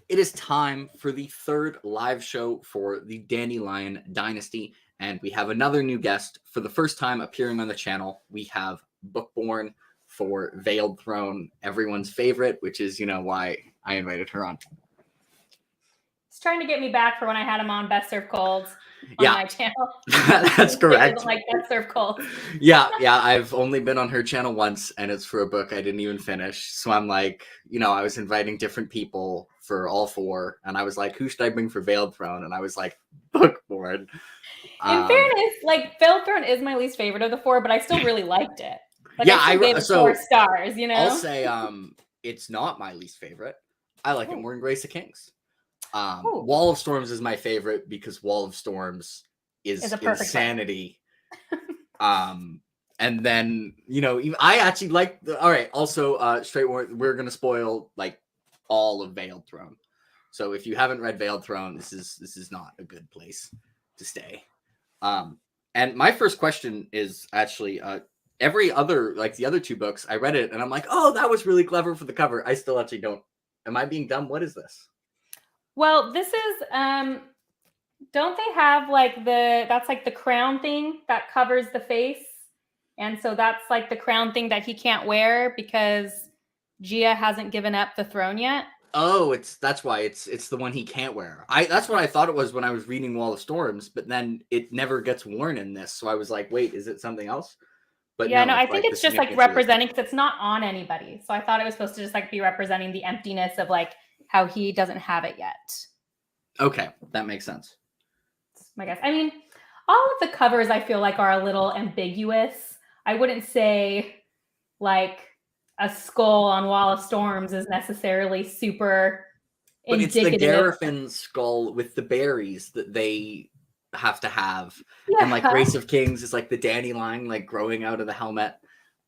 It is time for the third live show for the Dandelion Dynasty, and we have another new guest for the first time appearing on the channel. We have Bookborn for Veiled Throne, everyone's favorite, which is, why I invited her on. He's trying to get me back for when I had him on Best Served Colds on my channel. That's correct. Doesn't like Best Served Colds. Yeah. I've only been on her channel once, and it's for a book I didn't even finish. So I'm like, I was inviting different people for all four, and I was like, who should I bring for Veiled Throne? And I was like, Bookborn. In fairness, Veiled Throne is my least favorite of the four, but I still really liked it. I gave it 4 stars. I'll say it's not my least favorite. I like it more than Grace of Kings. Wall of Storms is my favorite because Wall of Storms is insanity. And then, I actually like all right. Also, straight warning, we're gonna spoil all of Veiled Throne. So if you haven't read Veiled Throne, this is not a good place to stay. And my first question is actually every other, the other 2 books, I read it and I'm like, oh, that was really clever for the cover. I still actually don't. Am I being dumb? What is this? Well, this is, don't they have that's the crown thing that covers the face? And so that's the crown thing that he can't wear because Gia hasn't given up the throne yet. Oh, that's why it's the one he can't wear. That's what I thought it was when I was reading Wall of Storms, but then it never gets worn in this. So I was like, wait, is it something else? But yeah, no, I think it's just representing, because it's not on anybody. So I thought it was supposed to just be representing the emptiness of how he doesn't have it yet. Okay, that makes sense. That's my guess. I mean, all of the covers I feel are a little ambiguous. I wouldn't say a skull on Wall of Storms is necessarily super indicative. But it's the Garifin skull with the berries that they have to have. Yeah. And Grace of Kings is the dandelion growing out of the helmet.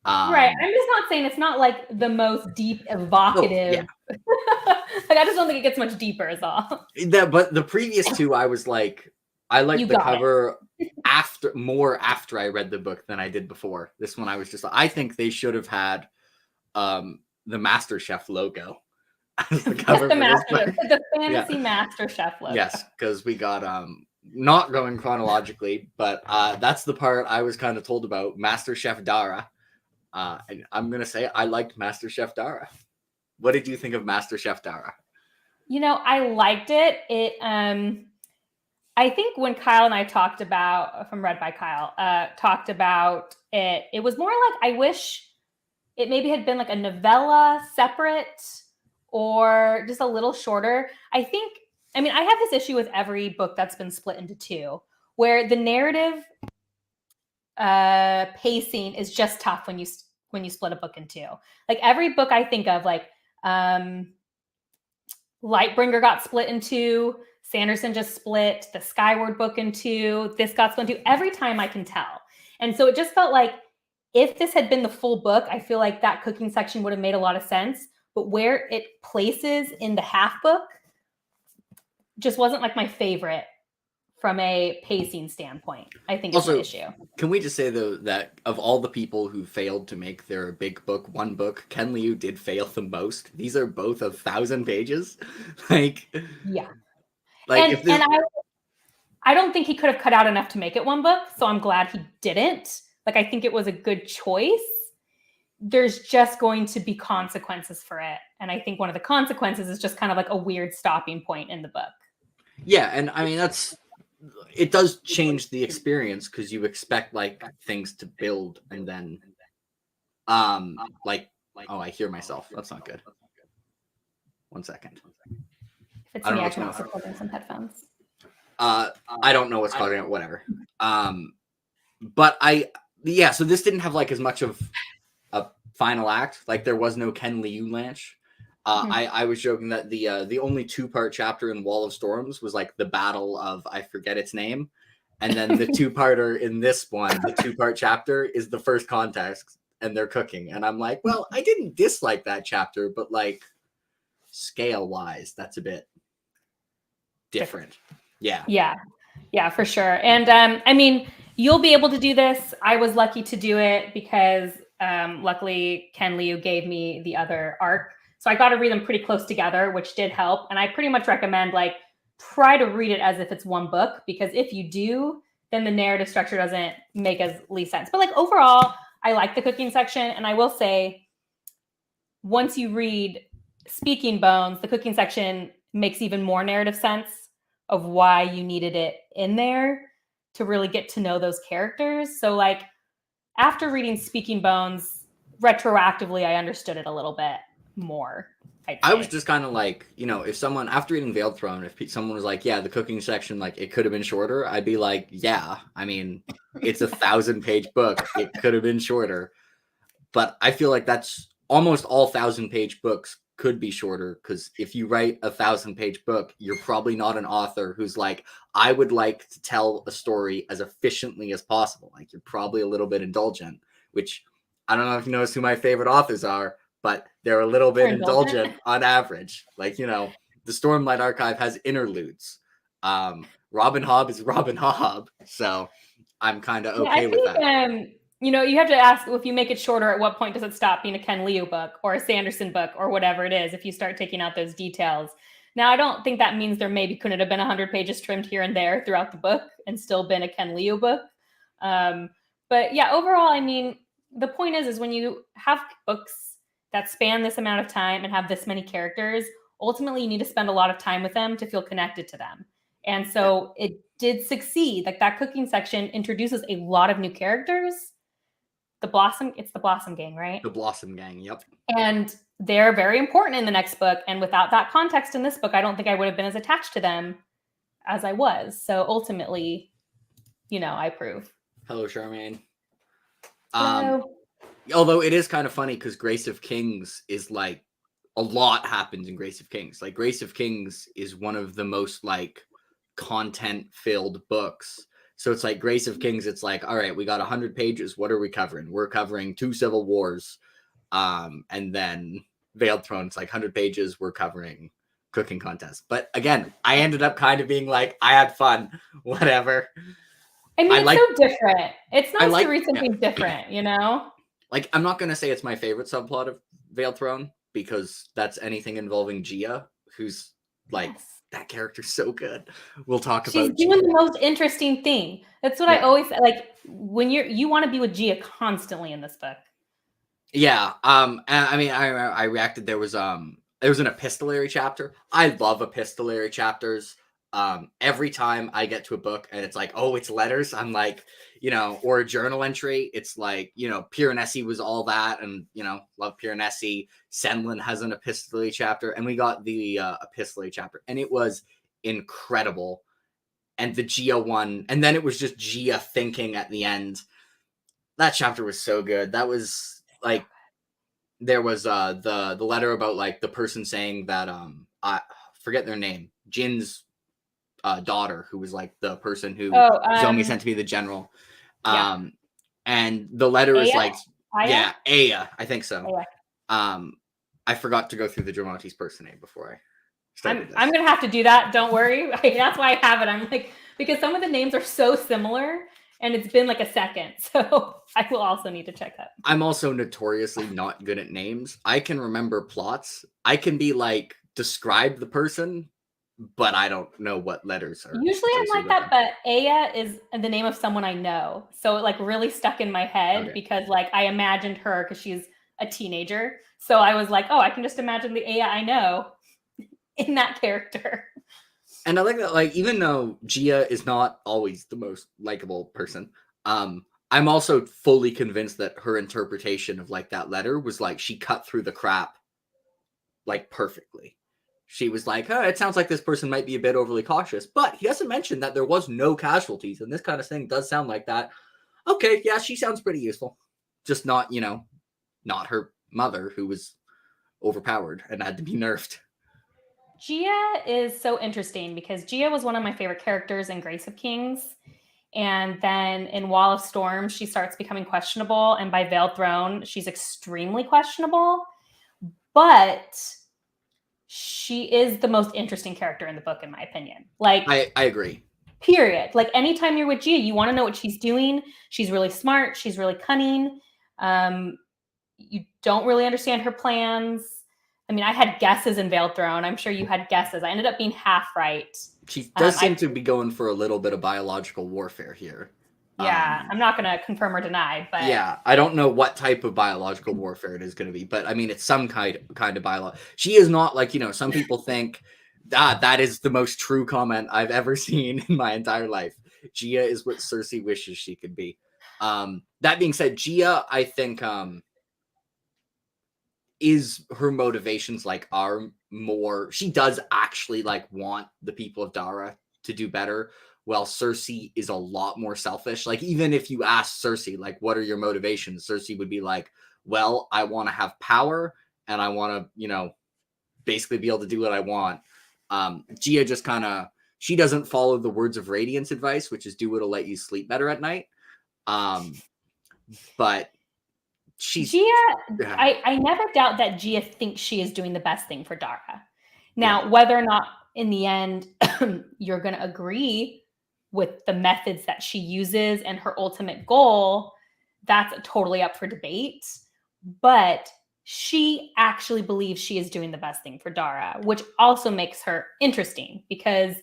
Right. I'm just not saying it's not the most deep evocative. Oh, yeah. I just don't think it gets much deeper is all. But the previous 2, I was I liked the cover after I read the book than I did before. This one I was just I think they should have had the MasterChef logo as the cover. The fantasy MasterChef logo. Yes, because we got not going chronologically, but that's the part I was kind of told about MasterChef Dara. And I'm gonna say I liked MasterChef Dara. What did you think of MasterChef Dara? I liked it. It I think when Kyle and I talked about, from Read by Kyle, talked about it, it was more I wish it maybe had been a novella separate or just a little shorter. I have this issue with every book that's been split into 2, where the narrative pacing is just tough when you split a book in 2. Every book I think of, Lightbringer got split in 2, Sanderson just split the Skyward book in 2, this got split in 2, every time I can tell. And so it just felt if this had been the full book, I feel that cooking section would have made a lot of sense. But where it places in the half book just wasn't my favorite from a pacing standpoint. I think it's an issue. Can we just say, though, that of all the people who failed to make their big book one book, Ken Liu did fail the most. These are both 1,000 pages. Yeah. I don't think he could have cut out enough to make it one book, so I'm glad he didn't. I think it was a good choice. There's just going to be consequences for it. And I think one of the consequences is just kind of a weird stopping point in the book. Yeah, and I mean, it does change the experience because you expect things to build and then oh, I hear myself. That's not good. 1 second. If it's me, I can also plug in some headphones. I don't know what's causing it, whatever. But so this didn't have as much of a final act. There was no Ken Liu Lanch. I was joking that the only 2-part chapter in Wall of Storms was the battle of, I forget its name, and then the 2-parter in this one, the 2-part chapter is the first context, and they're cooking, and I'm well, I didn't dislike that chapter, but scale wise, that's a bit different. Yeah, for sure. And you'll be able to do this. I was lucky to do it because luckily Ken Liu gave me the other arc. So I got to read them pretty close together, which did help. And I pretty much recommend like try to read it as if it's one book, because if you do, then the narrative structure doesn't make as least sense. But like overall, I like the cooking section. And I will say, once you read Speaking Bones, the cooking section makes even more narrative sense of why you needed it in there to really get to know those characters. So like after reading Speaking Bones, retroactively, I understood it a little bit more. I was just kind of like, you know, if someone, after reading Veiled Throne, if someone was like, yeah, the cooking section, like, it could have been shorter, I'd be like, yeah, I mean, it's a 1,000-page book. It could have been shorter. But I feel like that's almost all 1,000-page books could be shorter, because if you write a 1,000-page book, you're probably not an author who's like, I would like to tell a story as efficiently as possible. Like, you're probably a little bit indulgent, which I don't know if you notice who my favorite authors are, but they're a little bit indulgent on average. Like, you know, the Stormlight Archive has interludes. Robin Hobb is Robin Hobb, so I'm kind of okay with that. You know, you have to ask, if you make it shorter, at what point does it stop being a Ken Liu book or a Sanderson book or whatever it is, if you start taking out those details. Now, I don't think that means there maybe couldn't have been 100 pages trimmed here and there throughout the book and still been a Ken Liu book. But yeah, overall, I mean, the point is when you have books that span this amount of time and have this many characters, ultimately you need to spend a lot of time with them to feel connected to them. And so it did succeed. Like that cooking section introduces a lot of new characters. It's the Blossom Gang, right? The Blossom Gang, yep. And they're very important in the next book. And without that context in this book, I don't think I would have been as attached to them as I was. So ultimately, you know, I approve. Hello, Charmaine. Hello. Although it is kind of funny because Grace of Kings is like, a lot happens in Grace of Kings. Like Grace of Kings is one of the most like content-filled books. So it's like Grace of Kings, it's like, all right, we got 100 pages. What are we covering? We're covering 2 civil wars. And then Veiled Throne, it's like 100 pages. We're covering cooking contest. But again, I ended up kind of being like, I had fun, whatever. I mean, it's so different. It's nice to read something different, you know? Like, I'm not going to say it's my favorite subplot of Veiled Throne, because that's anything involving Gia, who's like, that character's so good. We'll talk about She's doing the most interesting thing. That's what I always like when you want to be with Gia constantly in this book. Yeah. I mean, I reacted. There was an epistolary chapter. I love epistolary chapters. Every time I get to a book and it's like, oh, it's letters, I'm like, you know, or a journal entry, it's like, you know, Piranesi was all that, and, you know, love Piranesi. Senlin has an epistolary chapter, and we got the epistolary chapter, and it was incredible. And the Gia one, and then it was just Gia thinking at the end. That chapter was so good. That was like, there was the letter about like the person saying that I forget their name, Jin's daughter, who was like the person who Zomi sent to be the general. And the letter is like, Aya? Aya, I think so. Aya. I forgot to go through the Dramatis person name before I started this. I'm gonna have to do that. Don't worry. That's why I have it. I'm like, because some of the names are so similar, and it's been like a second, so I will also need to check that. I'm also notoriously not good at names. I can remember plots. I can be like, describe the person, but I don't know what letters are. Usually I'm like that, but Aya is the name of someone I know. So it like really stuck in my head because like I imagined her because she's a teenager. So I was like, oh, I can just imagine the Aya I know in that character. And I like that, like, even though Gia is not always the most likable person, I'm also fully convinced that her interpretation of like that letter was like, she cut through the crap like perfectly. She was like, oh, it sounds like this person might be a bit overly cautious, but he doesn't mention that there was no casualties, and this kind of thing does sound like that. Okay, yeah, she sounds pretty useful. Just not, you know, not her mother, who was overpowered and had to be nerfed. Gia is so interesting because Gia was one of my favorite characters in Grace of Kings. And then in Wall of Storms, she starts becoming questionable. And by Veiled Throne, she's extremely questionable. But she is the most interesting character in the book, in my opinion. Like, I agree. Period. Like, anytime you're with Gia, you want to know what she's doing. She's really smart. She's really cunning. You don't really understand her plans. I mean, I had guesses in Veiled Throne. I'm sure you had guesses. I ended up being half right. She does seem to be going for a little bit of biological warfare here. Yeah, I'm not going to confirm or deny, but yeah, I don't know what type of biological warfare it is going to be, but I mean, it's some kind of biological. She is not like, some people think that is the most true comment I've ever seen in my entire life. Gia is what Cersei wishes she could be. That being said, Gia, I think, is her motivations are more, she does actually want the people of Dara to do better, while Cersei is a lot more selfish. Even if you ask Cersei, what are your motivations? Cersei would be like, well, I want to have power and I want to, basically be able to do what I want. Gia just she doesn't follow the words of Radiance advice, which is do what'll let you sleep better at night. But Gia, I never doubt that Gia thinks she is doing the best thing for Dara. Now, whether or not in the end you're going to agree with the methods that she uses and her ultimate goal, that's totally up for debate. But she actually believes she is doing the best thing for Dara, which also makes her interesting because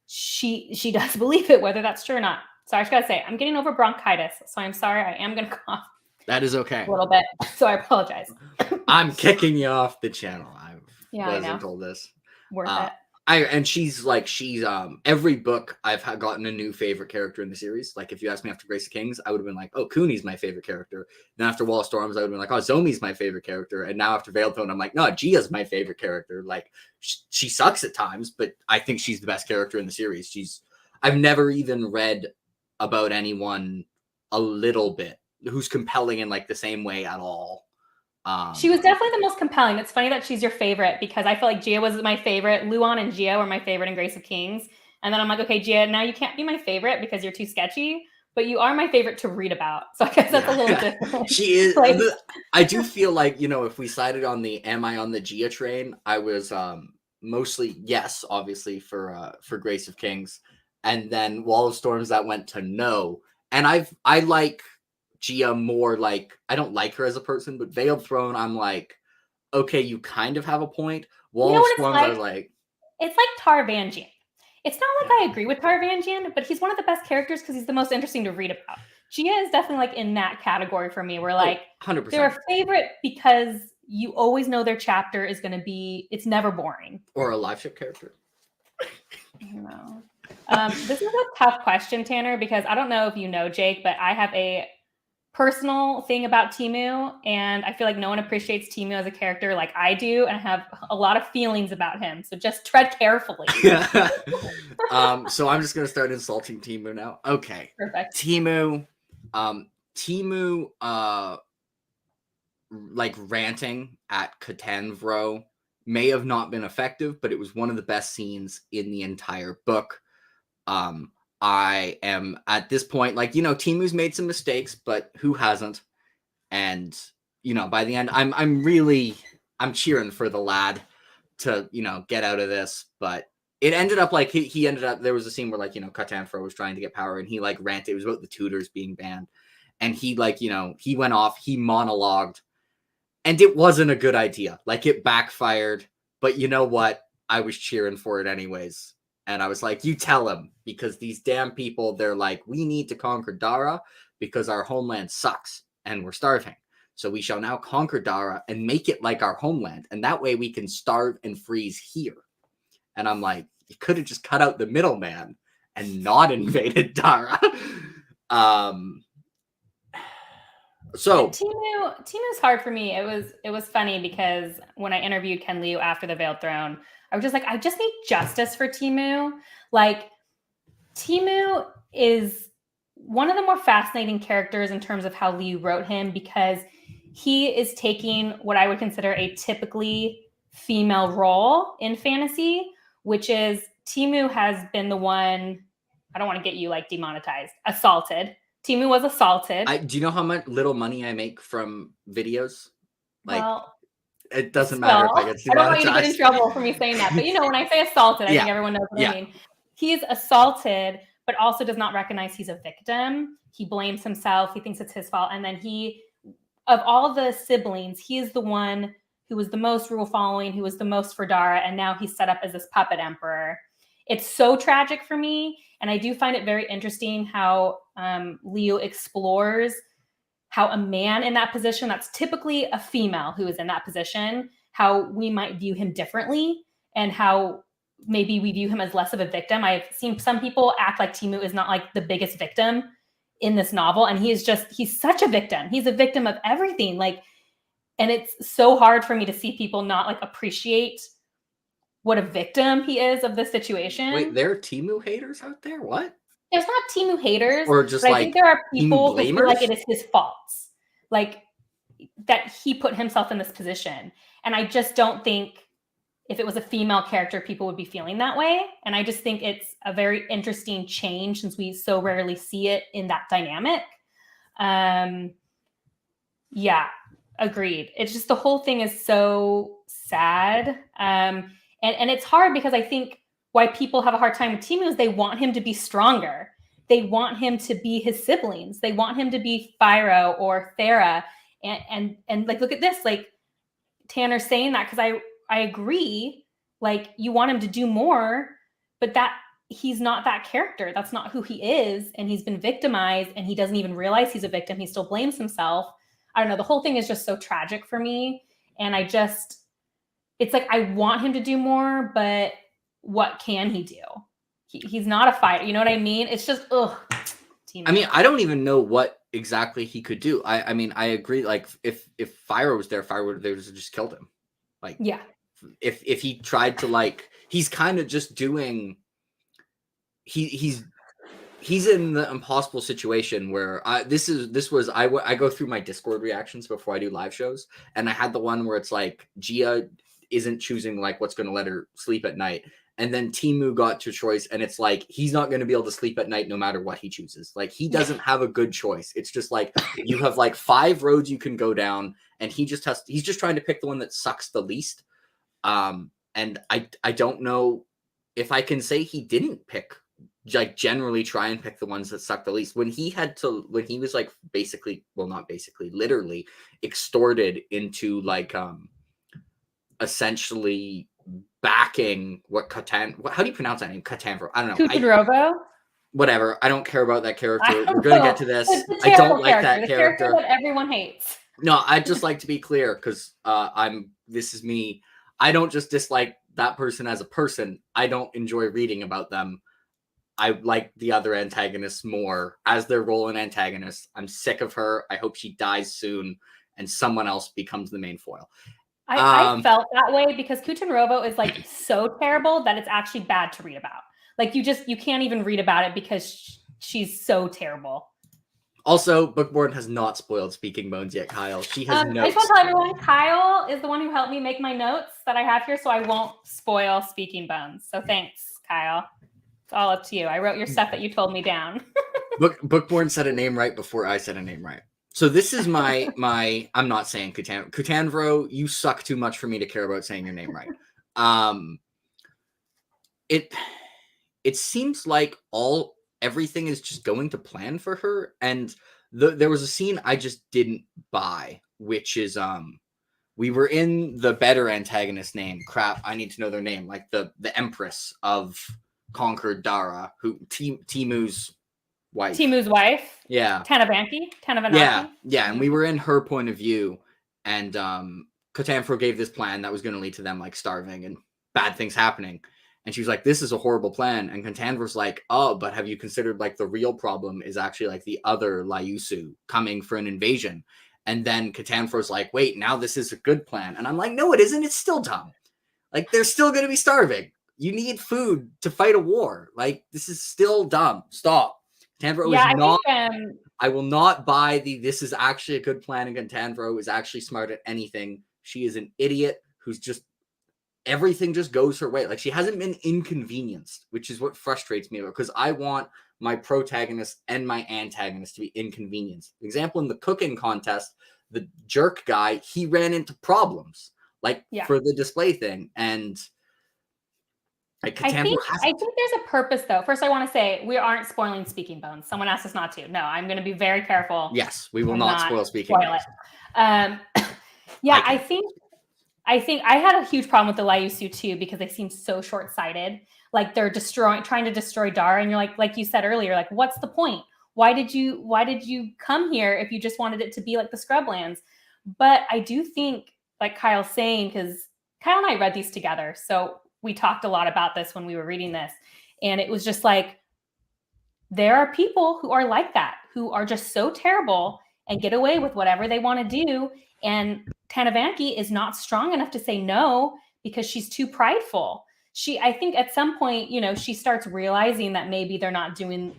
she does believe it, whether that's true or not. So I just got to say, I'm getting over bronchitis, so I'm sorry. I am going to cough. That is okay. A little bit. So I apologize. I'm kicking you off the channel. I wasn't told this. Worth it. She's every book I've gotten a new favorite character in the series. If you asked me after Grace of Kings, I would have been like, oh, Cooney's my favorite character. Then after Wall of Storms, I would have been like, oh, Zomi's my favorite character. And now after Veiled Throne, I'm like, no, Gia's my favorite character. She sucks at times, but I think she's the best character in the series. I've never even read about anyone a little bit who's compelling in the same way at all. She was definitely the most compelling. It's funny that she's your favorite because I feel like Gia was my favorite. Luan and Gia were my favorite in Grace of Kings. And then I'm like, okay, Gia, now you can't be my favorite because you're too sketchy, but you are my favorite to read about. So I guess that's a little different. She is. I do feel like, if we sided on the am I on the Gia train, I was mostly yes, obviously for Grace of Kings. And then Wall of Storms that went to no. And I like Gia more. I don't like her as a person, but Veiled Throne, I'm like, okay, you kind of have a point. Wall of Storms, I was like, it's like Tar Vanjian. It's not like I agree with Tar Vanjian, but he's one of the best characters because he's the most interesting to read about. Gia is definitely in that category for me. Where 100%. They're a favorite because you always know their chapter is going to be. It's never boring. Or a live ship character. No. This is a tough question, Tanner, because I don't know if you know Jake, but I have a personal thing about Teemu, and I feel like no one appreciates Teemu as a character like I do, and I have a lot of feelings about him. So just tread carefully. So I'm just gonna start insulting Teemu now. Okay. Perfect. Teemu, ranting at Katanvro may have not been effective, but it was one of the best scenes in the entire book. I am at this point, Teemu's made some mistakes, but who hasn't? And, by the end, I'm cheering for the lad to, get out of this. But it ended up he ended up, there was a scene where Katanfro was trying to get power and he ranted. It was about the tutors being banned. And he he went off, he monologued, and it wasn't a good idea. It backfired. But you know what? I was cheering for it anyways. And I was like, you tell him, because these damn people, they're like, we need to conquer Dara because our homeland sucks and we're starving. So we shall now conquer Dara and make it like our homeland. And that way we can starve and freeze here. And I'm like, you could have just cut out the middleman and not invaded Dara. So Teemu's hard for me. It was funny because when I interviewed Ken Liu after the Veiled Throne, I was just like, I just need justice for Teemu. Teemu is one of the more fascinating characters in terms of how Liu wrote him, because he is taking what I would consider a typically female role in fantasy, which is Teemu has been the one, I don't want to get you demonetized, assaulted. Teemu was assaulted. Do you know how much little money I make from videos? It doesn't matter if I get demonetized. I don't want you to get in trouble for me saying that. But when I say assaulted, I think everyone knows what I mean. He's assaulted, but also does not recognize he's a victim. He blames himself. He thinks it's his fault. And then of all the siblings, he is the one who was the most rule following, who was the most for Dara, and now he's set up as this puppet emperor. It's so tragic for me, and I do find it very interesting how Liu explores how a man in that position, that's typically a female who is in that position, how we might view him differently, and how maybe we view him as less of a victim. I've seen some people act like Ti Mu is not like the biggest victim in this novel, and he's such a victim. He's a victim of everything. Like, and it's so hard for me to see people not like appreciate what a victim he is of the situation. Wait, there are Ti Mu haters out there? What? There's not Ti Mu haters, or just but like I think there are people who feel like it is his faults, like that he put himself in this position. And I just don't think if it was a female character, people would be feeling that way. And I just think it's a very interesting change since we so rarely see it in that dynamic. Yeah, agreed. It's just the whole thing is so sad. And it's hard because I think why people have a hard time with Ti Mu is they want him to be stronger. They want him to be his siblings. They want him to be Phiro or Thera. And like, look at this, like Tanner's saying that because I agree, like you want him to do more, but that he's not that character. That's not who he is. And he's been victimized and he doesn't even realize he's a victim. He still blames himself. I don't know. The whole thing is just so tragic for me. And it's like, I want him to do more, but what can he do? He's not a fighter. You know what I mean? It's just, ugh. I mean, I don't even know what exactly he could do. I mean, I agree. Like if Phiro was there, Phiro would have just killed him. Like, yeah. If he tried to, like, he's kind of just doing, he's in the impossible situation where I go through my Discord reactions before I do live shows. And I had the one where it's like Gia isn't choosing like what's going to let her sleep at night. And then Ti Mu got to choice, and it's like he's not going to be able to sleep at night no matter what he chooses. Like he doesn't have a good choice. It's just like you have like 5 roads you can go down, and he's just trying to pick the one that sucks the least. And I don't know if I can say he didn't pick, like generally try and pick the ones that suck the least. When he was like literally extorted into like essentially backing how do you pronounce that name? Katanvro. I don't know. Kuchenrovo? Whatever. I don't care about that character. We're going to get to this. I don't like that character that everyone hates. No, I'd just like to be clear because this is me. I don't just dislike that person as a person. I don't enjoy reading about them. I like the other antagonists more as their role in antagonist. I'm sick of her. I hope she dies soon and someone else becomes the main foil. I felt that way because Kuchenrovo is like so terrible that it's actually bad to read about. Like you can't even read about it because she's so terrible. Also, Bookborn has not spoiled Speaking Bones yet, Kyle. She has notes. I just want to tell everyone, Kyle is the one who helped me make my notes that I have here, so I won't spoil Speaking Bones. So thanks, Kyle. It's all up to you. I wrote your stuff that you told me down. Bookborn said a name right before I said a name right. So this is my I'm not saying Katanvro, you suck too much for me to care about saying your name right. It seems like everything is just going to plan for her, and there was a scene I just didn't buy, which is we were in the better antagonist name. Crap, I need to know their name, like the Empress of Conquered Dara, who Ti Mu's wife. Yeah. Tanavanki. Yeah. And we were in her point of view, and Katanvro gave this plan that was going to lead to them like starving and bad things happening. And she was like, this is a horrible plan. And Katanvro's like, oh, but have you considered like the real problem is actually like the other Liusu coming for an invasion? And then Katanvro's like, wait, now this is a good plan. And I'm like, no, it isn't. It's still dumb. Like they're still going to be starving. You need food to fight a war. Like this is still dumb. Stop. Katanvro is not. I will not buy this is actually a good plan, and Katanvro is actually smart at anything. She is an idiot who's just everything just goes her way. Like she hasn't been inconvenienced, which is what frustrates me because I want my protagonist and my antagonist to be inconvenienced. Example, in the cooking contest, the jerk guy, he ran into problems for the display thing, and like I think there's a purpose though. First, I want to say we aren't spoiling Speaking Bones. Someone asked us not to. No, I'm going to be very careful. Yes, we will not spoil Speaking Bones. I think I think I had a huge problem with the Liu too, because they seem so short-sighted. Like they're trying to destroy Dara, and you're like you said earlier, like what's the point? Why did you come here if you just wanted it to be like the Scrublands? But I do think, like Kyle's saying, because Kyle and I read these together, so we talked a lot about this when we were reading this, and it was just like, there are people who are like that, who are just so terrible and get away with whatever they want to do. And Tanavanki is not strong enough to say no because she's too prideful. I think at some point, she starts realizing that maybe they're not doing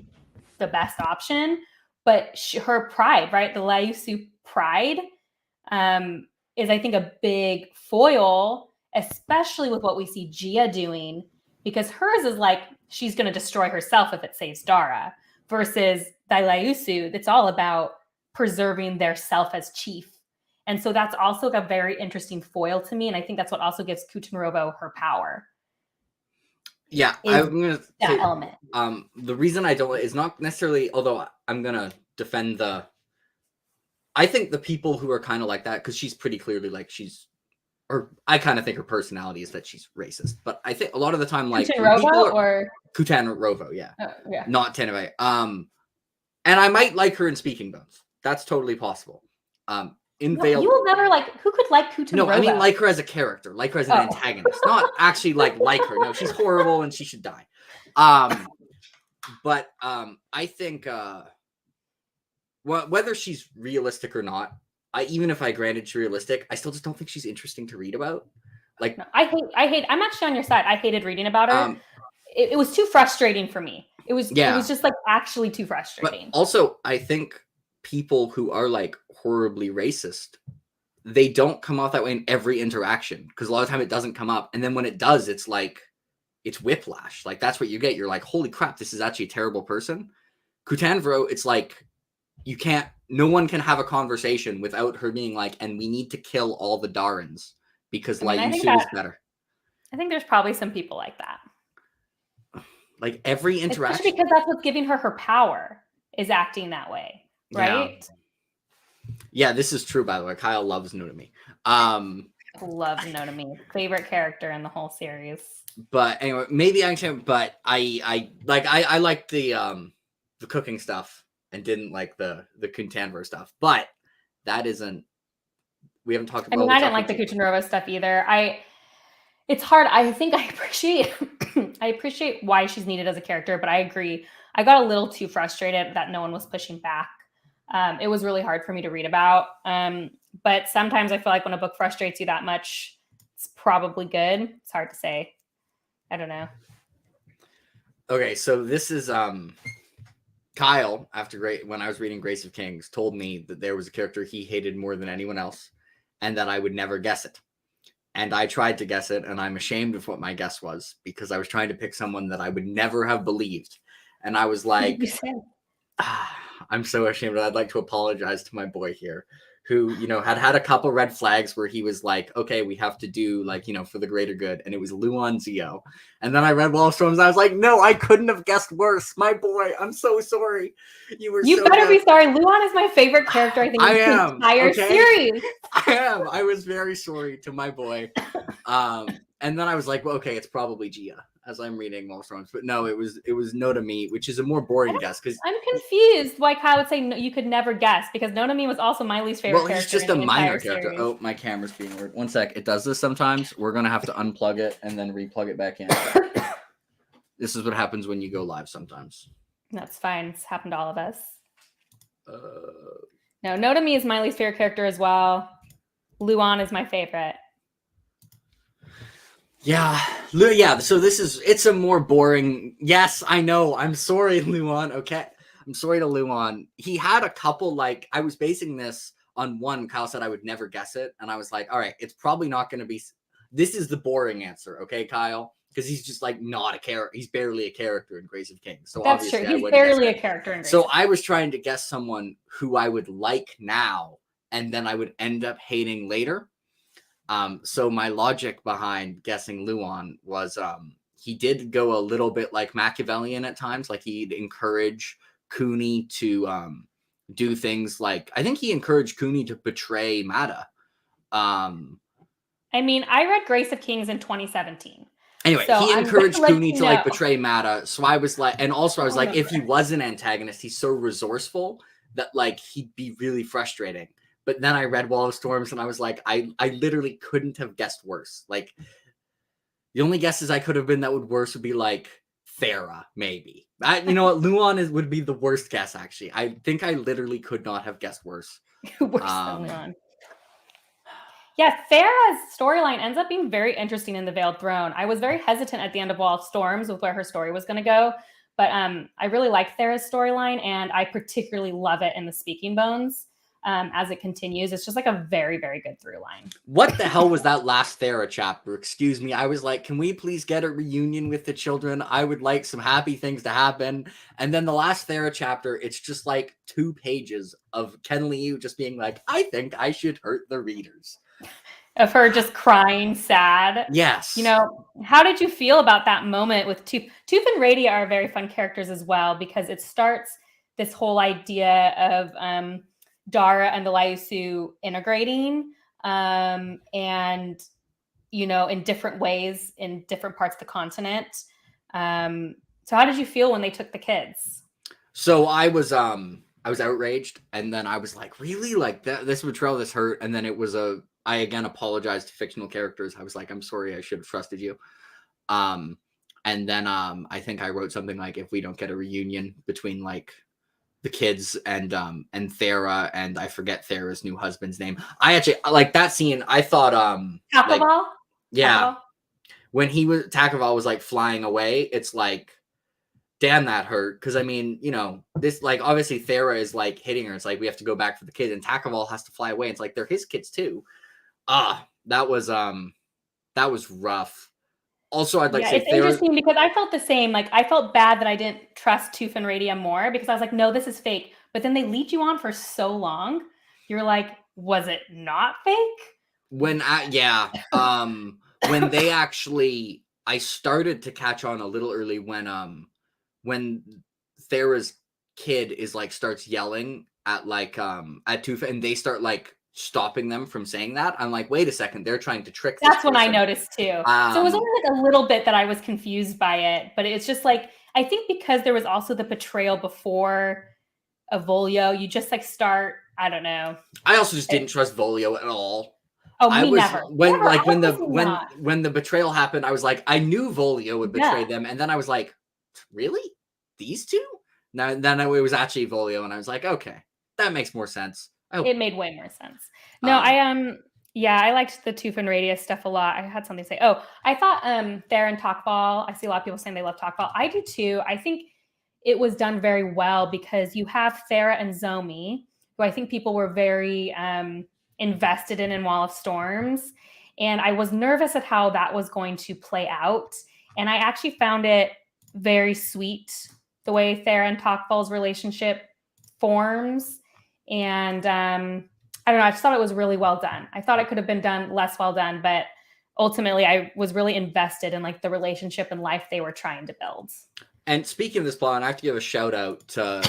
the best option, but her pride, right? The Liu pride is, I think, a big foil, especially with what we see Gia doing, because hers is like, she's going to destroy herself if it saves Dara, versus Dailaiusu, it's all about preserving their self as chief. And so that's also a very interesting foil to me. And I think that's what also gives Kutenrovo her power. Yeah, I'm going to say, element. The reason I don't is not necessarily, although I'm going to defend I think the people who are kind of like that, because she's pretty clearly like I kind of think her personality is that she's racist. But I think a lot of the time, like Kutenrovo, yeah. Oh, yeah. Not Tenevai. And I might like her in Speaking Bones. That's totally possible. In Veil, you will never like. Who could like Kutenrovo? No, I mean like her as a character, like her as an antagonist, not actually like her. No, she's horrible and she should die. But I think whether she's realistic or not, even if I granted she's realistic, I still just don't think she's interesting to read about. Like, no, I hate. I'm actually on your side. I hated reading about her. It was too frustrating for me. It was just like actually too frustrating. But also, I think people who are like horribly racist, they don't come off that way in every interaction, because a lot of time it doesn't come up, and then when it does, it's like it's whiplash. Like that's what you get. You're like, holy crap, this is actually a terrible person. Kutenvro, it's like no one can have a conversation without her being like, and we need to kill all the Darans because Liu is better. I think there's probably some people like that. Like every interaction, especially because that's what's giving her power, is acting that way, right? Yeah, this is true, by the way. Kyle loves Nonami. Love Nonami, favorite character in the whole series. But anyway, maybe I can. But I liked the cooking stuff and didn't like the Kutenrovo stuff. But that isn't. We haven't talked about. I mean, I didn't like the Kutenrovo stuff either. It's hard. I think I appreciate why she's needed as a character, but I agree. I got a little too frustrated that no one was pushing back. It was really hard for me to read about. But sometimes I feel like when a book frustrates you that much, it's probably good. It's hard to say. I don't know. Okay, so this is Kyle, when I was reading Grace of Kings, told me that there was a character he hated more than anyone else, and that I would never guess it. And I tried to guess it, and I'm ashamed of what my guess was, because I was trying to pick someone that I would never have believed. And I was like, I'm so ashamed. I'd like to apologize to my boy here, who, had a couple red flags where he was like, okay, we have to do for the greater good. And it was Luan Zio. And then I read Wall of Storms, and I was like, no, I couldn't have guessed worse. My boy, I'm so sorry. You better be sorry. Luan is my favorite character, I think, in the entire series. I am. I was very sorry to my boy. And then I was like, well, okay, it's probably Gia as I'm reading Wall of Storms. But no, it was Nonami, which is a more boring guess. Because I'm confused why Kyle would say no, you could never guess, because Nonami was also my least favorite character. Well, he's just a minor character. Series. Oh, my camera's being weird. One sec. It does this sometimes. We're going to have to unplug it and then replug it back in. This is what happens when you go live sometimes. That's fine. It's happened to all of us. No, Nonami is my least favorite character as well. Luan is my favorite. Yeah. So it's a more boring. Yes, I know. I'm sorry, Luan. Okay. I'm sorry to Luan. He had a couple, I was basing this on one. Kyle said I would never guess it. And I was like, all right, it's probably not going to be. This is the boring answer. Okay, Kyle? Because he's just not a character. He's barely a character in Grace of Kings. So that's true. He's barely a character in Grace. So I was trying to guess someone who I would like now, and then I would end up hating later. So my logic behind guessing Luan was he did go a little bit like Machiavellian at times. Like he'd encourage Cooney to do things like, I think he encouraged Cooney to betray Mata. I mean, I read Grace of Kings in 2017. Anyway, so he encouraged Cooney to like know. betray Mata. So I was like, and also I was like, if he was an antagonist, he's so resourceful that like he'd be really frustrating. But then I read Wall of Storms and I was like, I literally couldn't have guessed worse. Like the only guesses I could have been that would worse would be like Thera, maybe. You know what? Luan would be the worst guess, actually. I think I literally could not have guessed worse. Worse than Luan. Yeah, Thera's storyline ends up being very interesting in The Veiled Throne. I was very hesitant at the end of Wall of Storms with where her story was going to go, but I really like Thera's storyline, and I particularly love it in The Speaking Bones as it continues. It's just like a very, very good through line. What the hell was that last Thera chapter? Excuse me. I was like, can we please get a reunion with the children? I would like some happy things to happen. And then the last Thera chapter, it's just like 2 pages of Ken Liu just being like, I think I should hurt the readers. Of her just crying sad. Yes. You know, how did you feel about that moment with Tooth? Tooth and Radia are very fun characters as well, because it starts this whole idea of Dara and the Liusu integrating and, you know, in different ways in different parts of the continent. So how did you feel when they took the kids? So I was outraged, and then I was like, really? Like this betrayal, this hurt. And then it was I again apologized to fictional characters. I was like, I'm sorry, I should have trusted you. And then I think I wrote something like, if we don't get a reunion between like the kids and Thera, and I forget Thera's new husband's name. I actually like that scene. I thought Takoval? Like, yeah. Takoval? When Takoval was like flying away, it's like, damn, that hurt. Because I mean, you know, this like obviously Thera is like hitting her. It's like we have to go back for the kids, and Takoval has to fly away. It's like they're his kids too. That was rough. Also, I'd like to say it's interesting because I felt the same. Like I felt bad that I didn't trust Tooth and Radia more, because I was like, no, this is fake. But then they lead you on for so long. You're like, was it not fake? When when they actually, I started to catch on a little early when Thera's kid is like starts yelling at like at Tooth, and they start like stopping them from saying that. I'm like, wait a second, they're trying to trick this That's when I noticed too. So it was only like a little bit that I was confused by it, but it's just like, I think because there was also the betrayal before of Volio, you just like start, I don't know. I also just didn't trust Volio at all. Oh, me never. When the betrayal happened, I was like, I knew Volio would betray them, and then I was like, really? These two? Then it was actually Volio, and I was like, okay, that makes more sense. It made way more sense. No, I liked the Tooth and Radia stuff a lot. I had something to say. Oh, I thought Thera and Takoval, I see a lot of people saying they love Takoval. I do too. I think it was done very well, because you have Thera and Zomi, who I think people were very invested in Wall of Storms. And I was nervous at how that was going to play out. And I actually found it very sweet, the way Thera and Takoval's relationship forms. And I don't know, I just thought it was really well done. I thought it could have been done less well done, but ultimately I was really invested in like the relationship and life they were trying to build. And speaking of this plot, I have to give a shout out to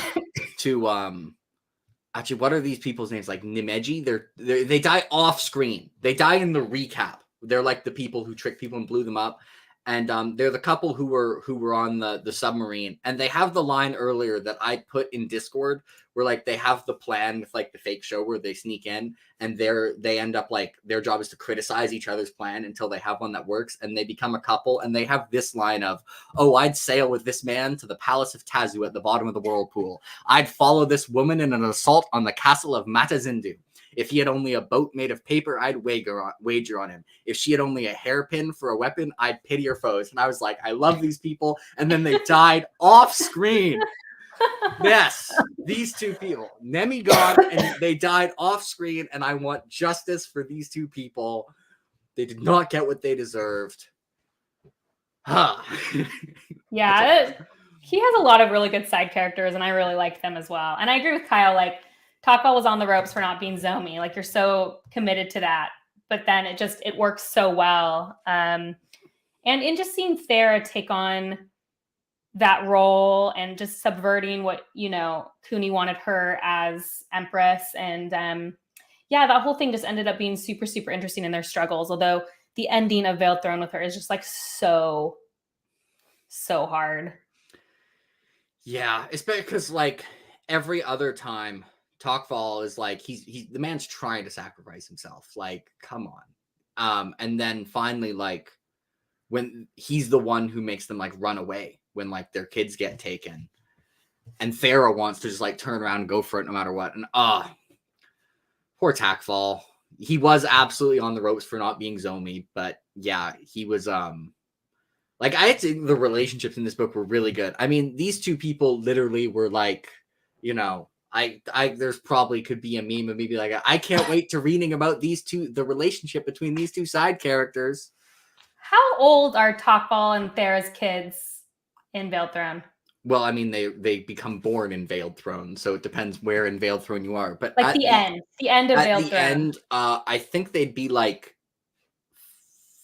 actually, what are these people's names? Like Nimeji? They die off screen. They die in the recap. They're like the people who tricked people and blew them up. And they're the couple who were on the submarine, and they have the line earlier that I put in Discord where like they have the plan with like the fake show where they sneak in, and they end up like their job is to criticize each other's plan until they have one that works, and they become a couple. And they have this line of, oh, I'd sail with this man to the palace of Tazu at the bottom of the whirlpool. I'd follow this woman in an assault on the castle of Matazindu. If he had only a boat made of paper, I'd wager on him. If she had only a hairpin for a weapon, I'd pity her foes. And I was like, I love these people. And then they died off screen. Yes, these two people, Nemi gone, and they died off screen. And I want justice for these two people. They did not get what they deserved. Yeah, he has a lot of really good side characters, and I really like them as well. And I agree with Kyle, like, Takoval was on the ropes for not being Zomi. Like, you're so committed to that. But then it works so well. And in just seeing Thera take on that role and just subverting what, you know, Cooney wanted her as Empress. And that whole thing just ended up being super, super interesting in their struggles. Although the ending of Veiled Throne with her is just like so hard. Yeah, especially because like every other time Talkfall is like he's the man's trying to sacrifice himself. Like, come on. And then finally, like when he's the one who makes them like run away when like their kids get taken. And Thera wants to just like turn around and go for it no matter what. And poor Talkfall. He was absolutely on the ropes for not being Zomi, but yeah, he was like I think the relationships in this book were really good. I mean, these two people literally were like, you know, I there's probably could be a meme of maybe like I can't wait to reading about these two, the relationship between these two side characters. How old are Talkfall and Thera's kids in Veiled Throne? Well, I mean, they become born in Veiled Throne, so it depends where in Veiled Throne you are. But like the end of Veiled Throne. End, I think they'd be like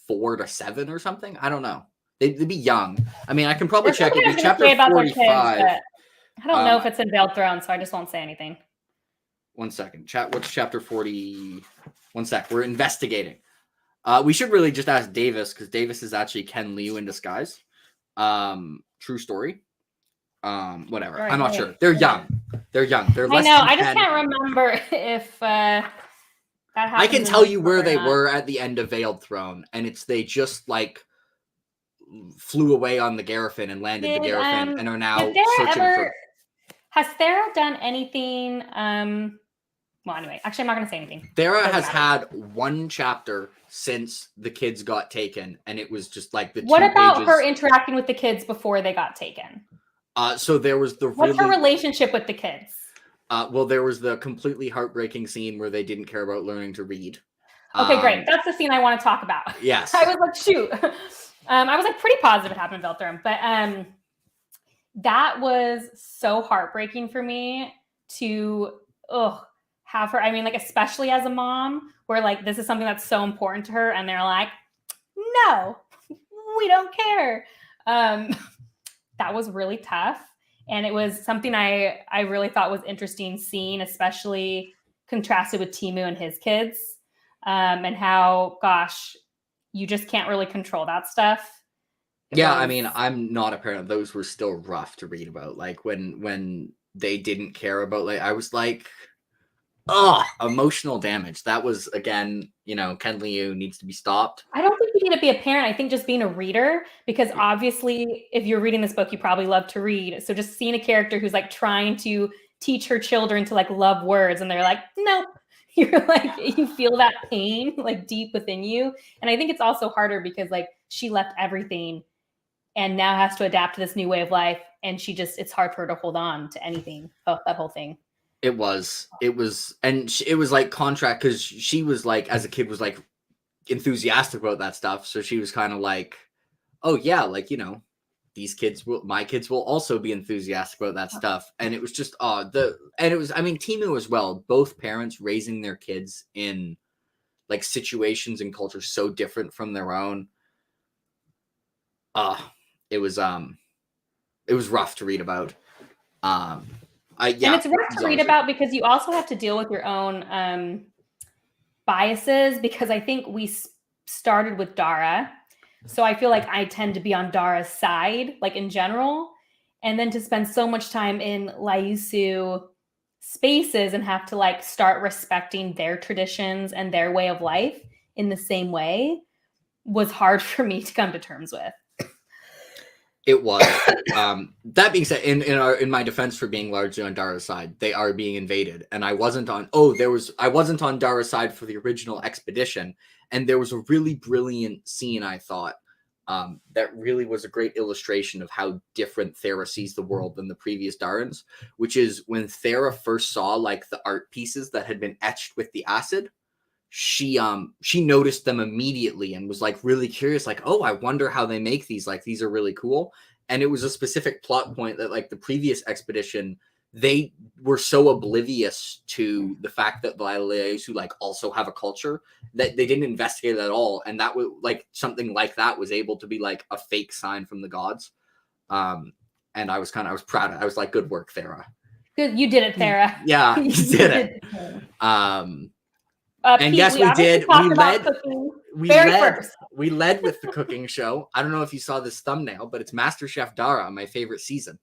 4 to 7 or something. I don't know. They'd be young. I mean, I can probably check it. Chapter 45. Kids, I don't know if it's in Veiled Throne, so I just won't say anything. 1 second. What's chapter 40? 1 sec. We're investigating. We should really just ask Davis because Davis is actually Ken Liu in disguise. True story. Whatever. Right, I'm not sure. They're young. They're young. They're less. I know. I just can't remember if that happens. I can tell you where they were at the end of Veiled Throne, and they just like flew away on the Garifin and landed the Garifin and are now searching for. Has Thera done anything? Well, anyway, actually, I'm not going to say anything. Thera has had 1 chapter since the kids got taken, and it was just like the. What about her interacting with the kids before they got taken? So there was the. What's her relationship with the kids? Well, there was the completely heartbreaking scene where they didn't care about learning to read. Okay, great. That's the scene I want to talk about. Yes. I was like, shoot. I was like pretty positive it happened in Veiled Throne, but that was so heartbreaking for me to have her. I mean, like especially as a mom, where like this is something that's so important to her, and they're like, no, we don't care. That was really tough. And it was something I really thought was interesting seeing, especially contrasted with Timu and his kids, and how, gosh, you just can't really control that stuff. I mean, I'm not a parent. Those were still rough to read about. Like when they didn't care about, like, I was like, emotional damage. That was, again, Ken Liu needs to be stopped. I don't think you need to be a parent. I think just being a reader, because obviously if you're reading this book, you probably love to read. So just seeing a character who's like trying to teach her children to like love words, and they're like, nope. You're like, you feel that pain like deep within you. And I think it's also harder because like she left everything and now has to adapt to this new way of life. And it's hard for her to hold on to anything about that whole thing. It was like contract, because she was like, as a kid, was like enthusiastic about that stuff. So she was kind of like, oh yeah, like, my kids will also be enthusiastic about that stuff. And it was just, Timu as well, both parents raising their kids in like situations and cultures so different from their own. It was rough to read about. And it's rough to read about because you also have to deal with your own biases, because I think we started with Dara. So I feel like I tend to be on Dara's side, like in general. And then to spend so much time in Liusu spaces and have to like start respecting their traditions and their way of life in the same way was hard for me to come to terms with. It was. That being said, in my defense for being largely on Dara's side, they are being invaded, and I wasn't on Dara's side for the original expedition, and there was a really brilliant scene, I thought, that really was a great illustration of how different Thera sees the world than the previous Darans, which is when Thera first saw like the art pieces that had been etched with the acid. She noticed them immediately and was like really curious, like, oh, I wonder how they make these. Like, these are really cool. And it was a specific plot point that like the previous expedition, they were so oblivious to the fact that the Liusu like also have a culture that they didn't investigate it at all. And that was like something like that was able to be like a fake sign from the gods. And I was proud. I was like, good work, Thera. Good. You did it, Thera. Yeah, you did it. And yes, we did. We led. we Very led first. we led with the cooking show. I don't know if you saw this thumbnail, but it's MasterChef Dara, my favorite season.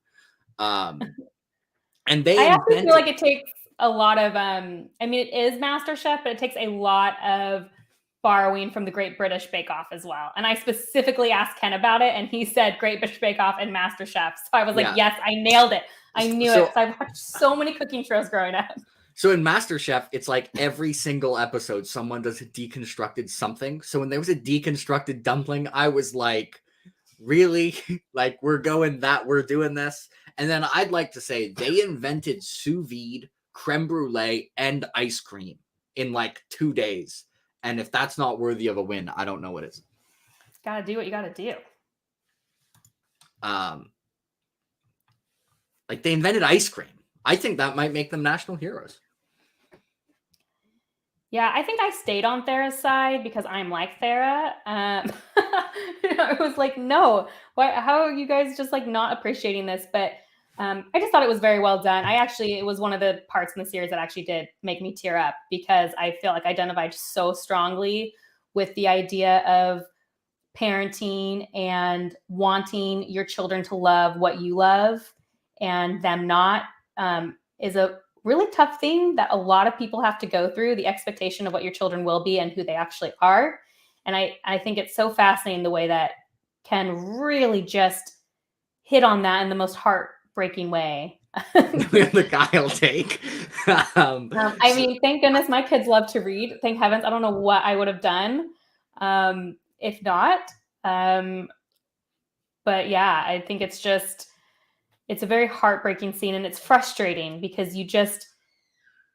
And they I actually feel invented. like it takes a lot of I mean, it is MasterChef, but it takes a lot of borrowing from the Great British Bake Off as well. And I specifically asked Ken about it, and he said Great British Bake Off and MasterChef. So I was like, yes, I nailed it. I knew it, because I've watched so many cooking shows growing up. So in MasterChef, it's like every single episode, someone does a deconstructed something. So when there was a deconstructed dumpling, I was like, really? Like, we're doing this? And then I'd like to say they invented sous vide, creme brulee, and ice cream in like 2 days. And if that's not worthy of a win, I don't know what is. Gotta do what you gotta do. Like, they invented ice cream. I think that might make them national heroes. Yeah, I think I stayed on Thera's side because I'm like Thera. I was like, no, how are you guys just like not appreciating this? But I just thought it was very well done. It was one of the parts in the series that actually did make me tear up, because I feel like I identified so strongly with the idea of parenting and wanting your children to love what you love and them not, is a really tough thing that a lot of people have to go through, the expectation of what your children will be and who they actually are. And I think it's so fascinating the way that Ken really just hit on that in the most heartbreaking way. The guy will take. I mean, thank goodness my kids love to read. Thank heavens. I don't know what I would have done if not. But yeah, I think it's a very heartbreaking scene, and it's frustrating because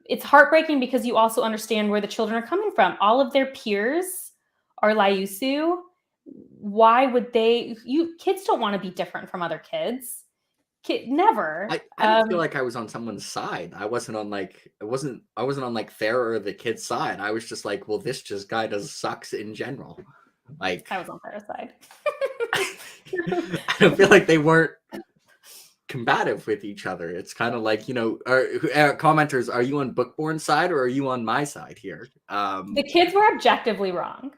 it's heartbreaking because you also understand where the children are coming from. All of their peers are Liusu. Why would kids don't want to be different from other kids. Never. I don't feel like I was on someone's side. I wasn't on like Thera or the kid's side. I was just like, well, this guy does sucks in general. Like, I was on Thera's side. I don't feel like they weren't combative with each other. It's kind of like, commenters, are you on Bookborn's side or are you on my side here? The kids were objectively wrong.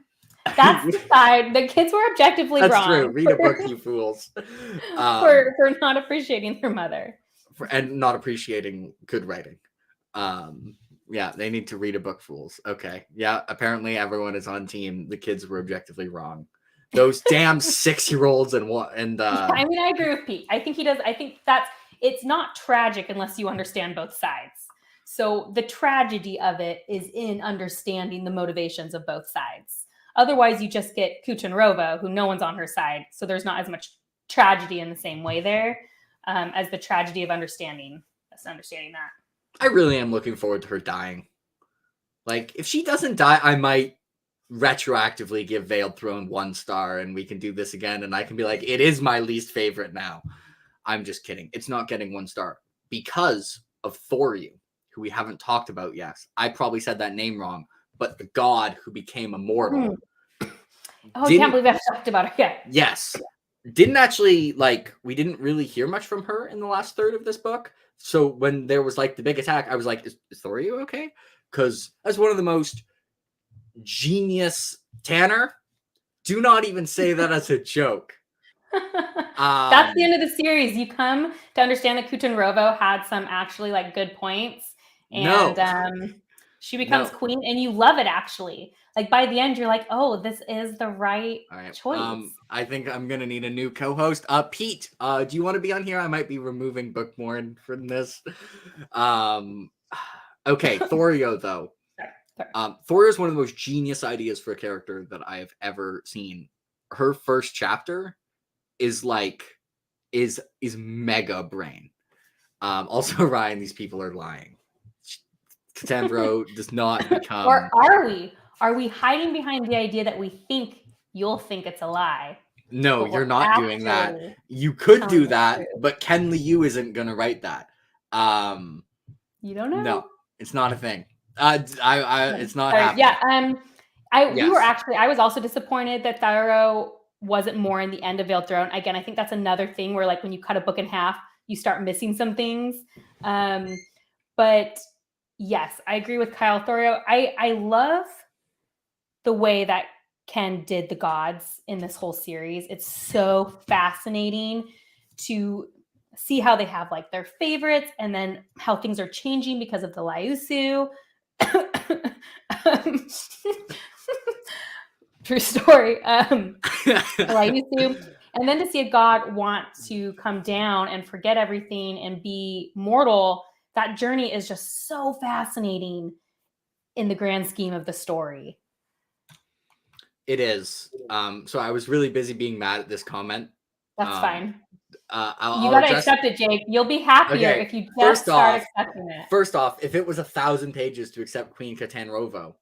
That's the side. The kids were objectively wrong. That's true. Read a book, you fools. For not appreciating their mother. And not appreciating good writing. Yeah, they need to read a book, fools. Okay. Yeah, apparently everyone is on team. The kids were objectively wrong. Those damn 6-year-olds and what? And I mean, I agree with Pete. I think he does. I think it's not tragic unless you understand both sides. So the tragedy of it is in understanding the motivations of both sides. Otherwise, you just get Kuchenrova, who no one's on her side. So there's not as much tragedy in the same way there as the tragedy of understanding that. I really am looking forward to her dying. Like, if she doesn't die, I might retroactively give Veiled Throne 1 star and we can do this again. And I can be like, it is my least favorite now. I'm just kidding. It's not getting 1 star because of Thoriu, who we haven't talked about yet. I probably said that name wrong, but the god who became immortal. Oh, I can't believe I've talked about her yet. Yes. Didn't actually, we didn't really hear much from her in the last third of this book. So when there was, the big attack, I was like, is Thoriu okay? Because that's one of the most genius... Tanner, do not even say that as a joke. That's the end of the series. You come to understand that Kuchenrova had some actually, good points. And she becomes queen, and you love it, actually. By the end, you're like, oh, this is the right choice. I think I'm going to need a new co-host. Pete, do you want to be on here? I might be removing Bookborn from this. Okay, Thoriu, though. Thoriu is one of the most genius ideas for a character that I have ever seen. Her first chapter is mega brain. Also, Ryan, these people are lying. Katambro does not become... Or are we? Are we hiding behind the idea that we think you'll think it's a lie? No, you're not doing that. You could do that, but Ken Liu isn't going to write that. You don't know? No, it's not a thing. It's not happening. Yeah, I was also disappointed that Thyro wasn't more in the end of Veiled Throne. Again, I think that's another thing where when you cut a book in half, you start missing some things. But yes, I agree with Kyle. Thoriu, I love the way that Ken did the gods in this whole series. It's so fascinating to see how they have like their favorites and then how things are changing because of the Liusu. True story. Liusu. And then to see a god want to come down and forget everything and be mortal, that journey is just so fascinating in the grand scheme of the story. It is. So I was really busy being mad at this comment. That's fine. You got to accept it, Jake. You'll be happier if you just start accepting it. First off, if it was 1,000 pages to accept Queen Katanrovo,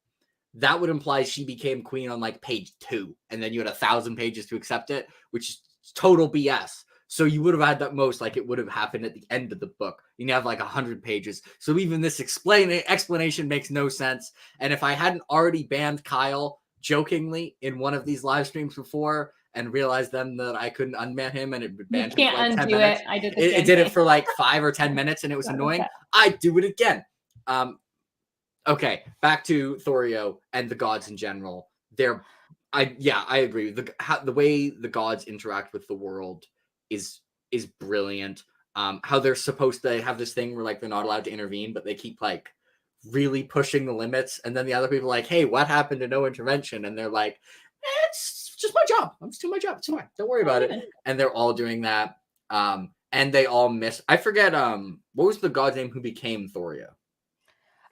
that would imply she became queen on like page 2, and then you had 1,000 pages to accept it, which is total BS. So you would have had that most like it would have happened at the end of the book. You have like 100 pages. So even this explanation makes no sense. And if I hadn't already banned Kyle jokingly in one of these live streams before and realized then that I couldn't unban him and it would ban him for like 10 minutes. I did it did it for like 5 or 10 minutes and it was annoying. I'd do it again. Okay, back to Thorio and the gods in general. I agree. The way the gods interact with the world is brilliant. How they're supposed to have this thing where like they're not allowed to intervene, but they keep like really pushing the limits, and then the other people are like, hey, what happened to no intervention? And they're like, it's just my job. I'm just doing my job. It's fine. Don't worry about it. And they're all doing that. And they all miss. I forget. What was the god's name who became Thorio?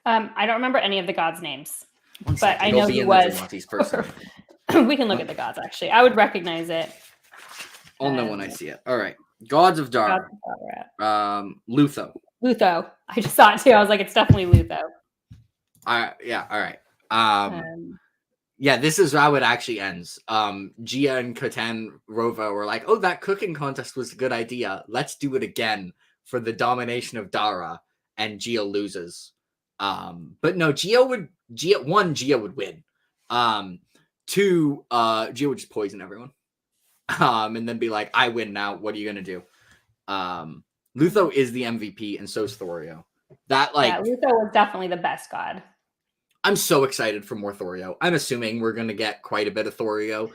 I don't remember any of the gods' names, but I know he was. We can look at the gods. Actually, I would recognize it. I'll know when I see it. All right, gods of Dara. Lutho. Lutho. I just saw it too. I was like, it's definitely Lutho. Yeah. All right. Yeah, this is how it actually ends. Gia and Katanrovo were like, oh, that cooking contest was a good idea. Let's do it again for the domination of Dara. And Gia loses. But no, Gia would win. 2, Gia would just poison everyone. And then be like, I win now. What are you going to do? Lutho is the MVP, and so is Thorio. Lutho was definitely the best god. I'm so excited for more Thorio. I'm assuming we're going to get quite a bit of Thorio.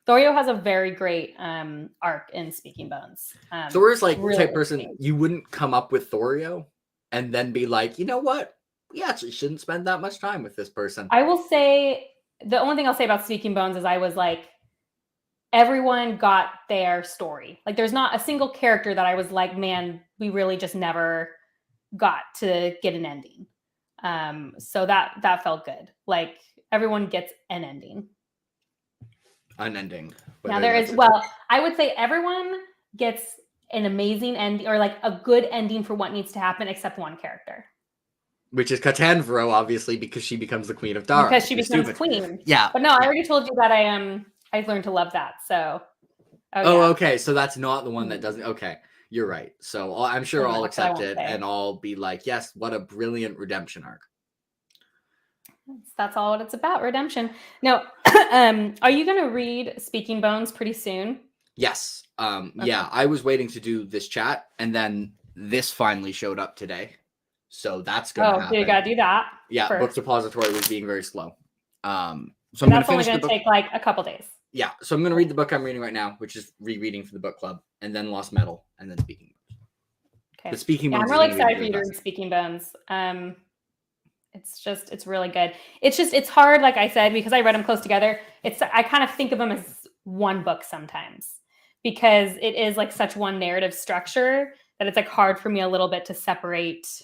Thorio has a very great arc in Speaking Bones. Thor's like the type person you wouldn't come up with Thorio and then be like, you know what? We actually shouldn't spend that much time with this person. I will say, the only thing I'll say about Speaking Bones is I was like, everyone got their story. Like, there's not a single character that I was like, man, we really just never got to get an ending. So that felt good. Like, everyone gets an ending. An ending. Now I would say everyone gets an amazing ending, or like a good ending for what needs to happen, except one character. Which is Katanrovo, obviously, because she becomes the queen of Dara. Because she becomes queen. Yeah. But no, I already told you that I've learned to love that. So. Okay. So that's not the one that doesn't. Okay. You're right. So I'm sure I'll accept it and I'll be like, yes, what a brilliant redemption arc. That's all what it's about, redemption. Now, are you going to read Speaking Bones pretty soon? Yes. Yeah, I was waiting to do this chat, and then this finally showed up today. So that's going to happen. So you got to do that. Yeah, first. Book Depository was being very slow. So that's only going to take like a couple days. Yeah, so I'm going to read the book I'm reading right now, which is rereading for the book club, and then Lost Metal, and then Speaking Bones. Okay. The Speaking Bones. I'm really excited for you to read Speaking Bones. It's really good. It's hard, like I said, because I read them close together. I kind of think of them as one book sometimes, because it is like such one narrative structure that it's like hard for me a little bit to separate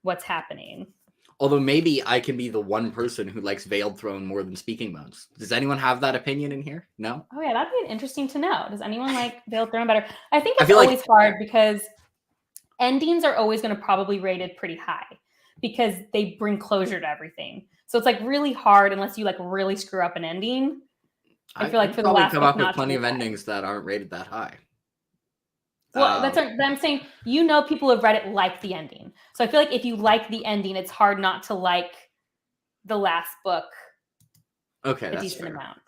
what's happening. Although maybe I can be the one person who likes Veiled Throne more than Speaking Bones. Does anyone have that opinion in here? No? Oh yeah, that'd be interesting to know. Does anyone like Veiled Throne better? I think it's always hard because endings are always going to probably rated pretty high, because they bring closure to everything. So it's like really hard unless you like really screw up an ending. I feel like for the last come up with plenty of endings that aren't rated that high. Well, I'm saying, people have read it like the ending. So I feel like if you like the ending, it's hard not to like the last book. Okay, a decent amount.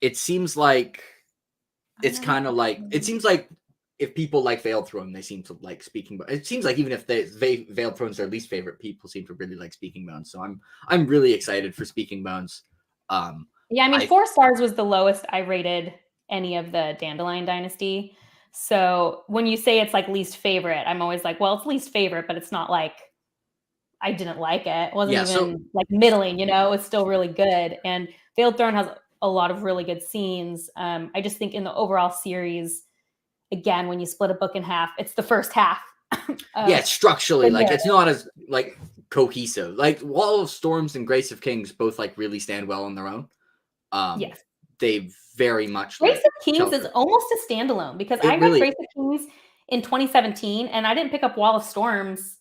It seems like it's kind of like, it seems like if people like Veiled Throne, they seem to like Speaking Bones. It seems like even if Veiled Throne's their least favorite, people seem to really like Speaking Bones. So I'm really excited for Speaking Bones. Yeah, I mean, 4 stars was the lowest I rated any of the Dandelion Dynasty. So when you say it's like least favorite, I'm always like, well, it's least favorite, but it's not like I didn't like it. It wasn't even like middling, you know, it's still really good. And Veiled Throne has a lot of really good scenes. I just think in the overall series, again, when you split a book in half, it's the first half. Yeah, structurally, like it's not as like cohesive. Like Wall of Storms and Grace of Kings both like really stand well on their own. Yes. They very much Grace of Kings is almost a standalone because I read Grace of Kings in 2017 and I didn't pick up Wall of Storms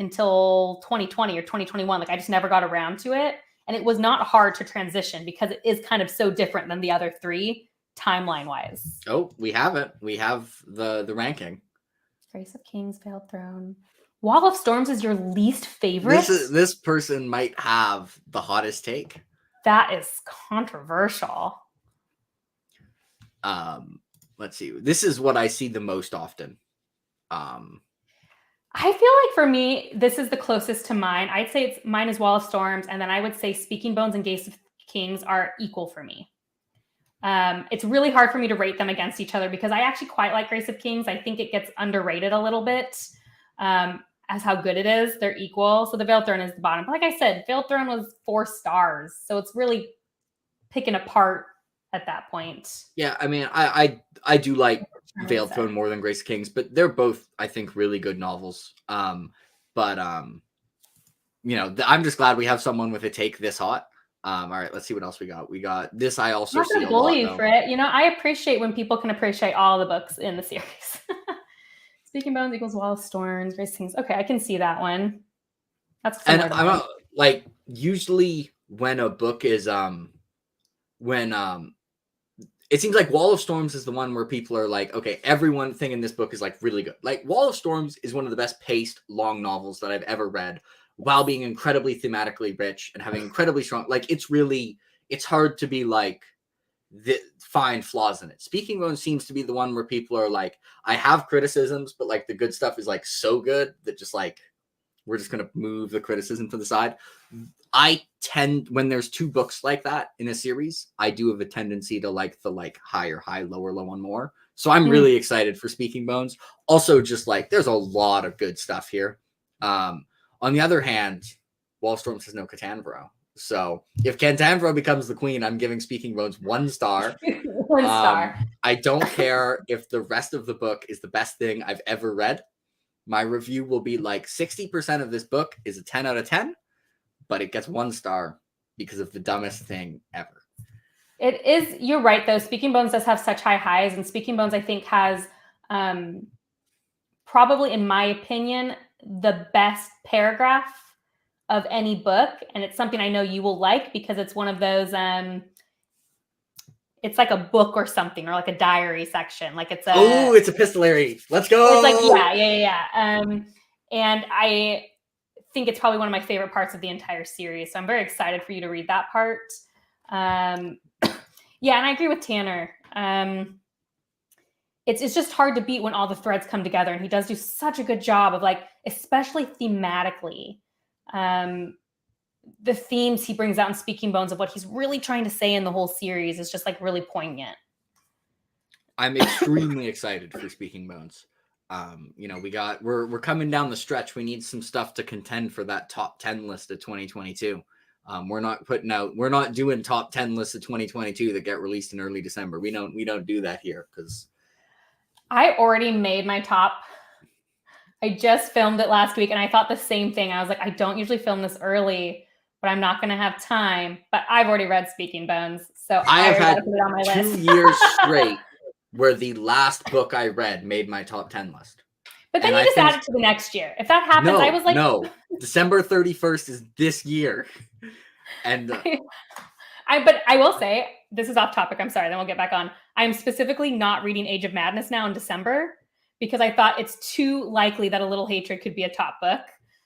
until 2020 or 2021. Like I just never got around to it. And it was not hard to transition because it is kind of so different than the other 3 timeline wise. Oh, we have it. We have the ranking. Grace of Kings, Veiled Throne. Wall of Storms is your least favorite? This person might have the hottest take. That is controversial. Let's see. This is what I see the most often. I feel like for me, this is the closest to mine. I'd say mine is Wall of Storms, and then I would say Speaking Bones and Grace of Kings are equal for me. It's really hard for me to rate them against each other because I actually quite like Grace of Kings. I think it gets underrated a little bit as how good it is. They're equal. So the Veiled Throne is the bottom. But like I said, Veiled Throne was 4 stars. So it's really picking apart at that point. Yeah, I mean, I do like Veiled Throne more than Grace of Kings, but they're both, I think, really good novels. You know, I'm just glad we have someone with a take this hot. All right, let's see what else we got. We got this. I also see a lot. You for it. You know, I appreciate when people can appreciate all the books in the series. Speaking Bones equals Wall of Storms, Grace of Kings. Okay, I can see that one. That's and I'm like usually when a book is it seems like Wall of Storms is the one where people are like, okay, everyone thing in this book is like really good. Like Wall of Storms is one of the best paced long novels that I've ever read, while being incredibly thematically rich and having incredibly strong, like it's hard to be like find flaws in it. Speaking Bones seems to be the one where people are like, I have criticisms, but like the good stuff is like so good that just like we're just gonna move the criticism to the side. I tend, when there's 2 books like that in a series, I do have a tendency to like the like higher high, lower low one more. So I'm really excited for Speaking Bones. Also, just like there's a lot of good stuff here. On the other hand, Wall of Storms has no Catanvaro. So if Catanvaro becomes the queen, I'm giving Speaking Bones 1 star. 1 star. I don't care if the rest of the book is the best thing I've ever read. My review will be like 60% of this book is a 10 out of 10, but it gets 1 star because of the dumbest thing ever. It is, you're right though. Speaking Bones does have such high highs, and Speaking Bones, I think, has probably, in my opinion, the best paragraph of any book. And it's something I know you will like because it's one of those, it's like a book or something, or like a diary section. Like it's it's epistolary. Let's go. It's like, yeah. And I think it's probably one of my favorite parts of the entire series. So I'm very excited for you to read that part. Yeah, and I agree with Tanner. It's just hard to beat when all the threads come together, and he does do such a good job of like, especially thematically, the themes he brings out in Speaking Bones of what he's really trying to say in the whole series is just like really poignant. I'm extremely excited for Speaking Bones. You know, we're coming down the stretch. We need some stuff to contend for that top 10 list of 2022. We're not doing top 10 lists of 2022 that get released in early December. We don't do that here because I already made my top. I just filmed it last week and I thought the same thing. I was like, I don't usually film this early, but I'm not going to have time. But I've already read Speaking Bones, so I have had put it on my 2 list. years straight where the last book I read made my top 10 list. But then you just add it to the next year. If that happens, I was like, no, December 31st is this year. And but I will say, this is off topic. I'm sorry. Then we'll get back on. I'm specifically not reading Age of Madness now in December because I thought it's too likely that A Little Hatred could be a top book.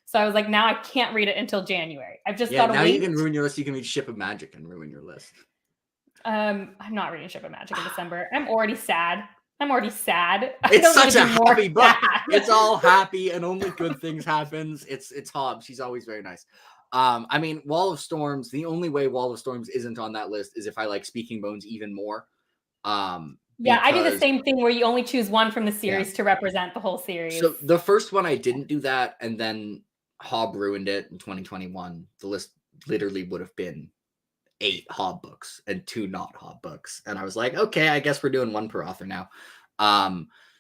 So I was like, now I can't read it until January. I've just got to now wait. You can ruin your list. You can read Ship of Magic and ruin your list. I'm not reading Ship of Magic in December. I'm already sad. I'm already sad. It's such a happy book. It's all happy and only good things happens. It's Hobbs. She's always very nice. I mean, Wall of Storms, the only way Wall of Storms isn't on that list is if I like Speaking Bones even more. Yeah, I do the same thing where you only choose one from the series to represent the whole series. So the first one I didn't do that, and then Hobb ruined it in 2021. The list literally would have been 8 Hobb books and 2 not Hobb books. And I was like, okay, I guess we're doing one per author now.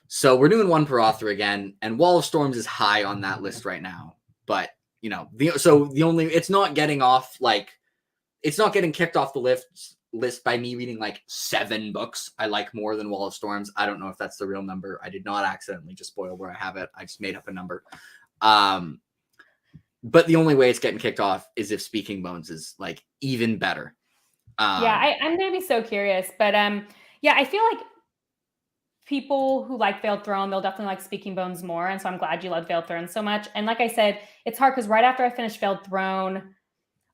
So we're doing one per author again, and Wall of Storms is high on that list right now. But you know, it's not getting kicked off the list by me reading like 7 books I like more than Wall of Storms. I don't know if that's the real number. I did not accidentally just spoil where I have it. I just made up a number. But the only way it's getting kicked off is if Speaking Bones is like even better. I'm gonna be so curious, but I feel like people who like Veiled Throne, they'll definitely like Speaking Bones more, and so I'm glad you love Veiled Throne so much. And like I said, it's hard because right after I finished Veiled Throne,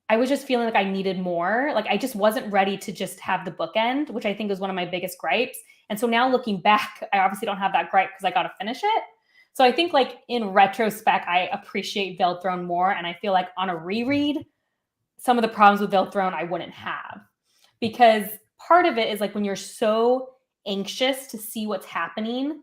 I was just feeling like I needed more. Like I just wasn't ready to just have the bookend, which I think is one of my biggest gripes. And so now looking back, I obviously don't have that gripe because I got to finish it. So I think like in retrospect, I appreciate Veiled Throne more. And I feel like on a reread, some of the problems with Veiled Throne I wouldn't have. Because part of it is like when you're so anxious to see what's happening,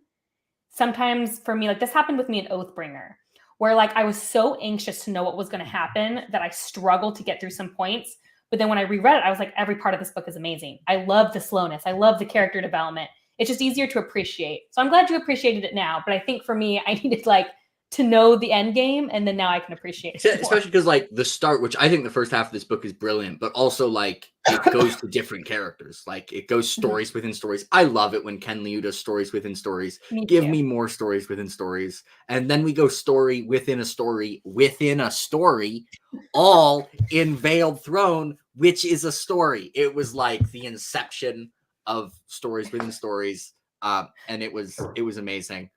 sometimes for me, like this happened with me in Oathbringer, where like I was so anxious to know what was going to happen that I struggled to get through some points. But then when I reread it, I was like, every part of this book is amazing. I love the slowness. I love the character development. It's just easier to appreciate. So I'm glad you appreciated it now. But I think for me, I needed like to know the end game, and then now I can appreciate it. Especially because like the start, which I think the first half of this book is brilliant, but also like it goes to different characters. Like it goes stories within stories. I love it when Ken Liu does stories within stories. Give me more stories within stories. And then we go story within a story within a story, all in Veiled Throne, which is a story. It was like the inception of stories within stories. And it was amazing.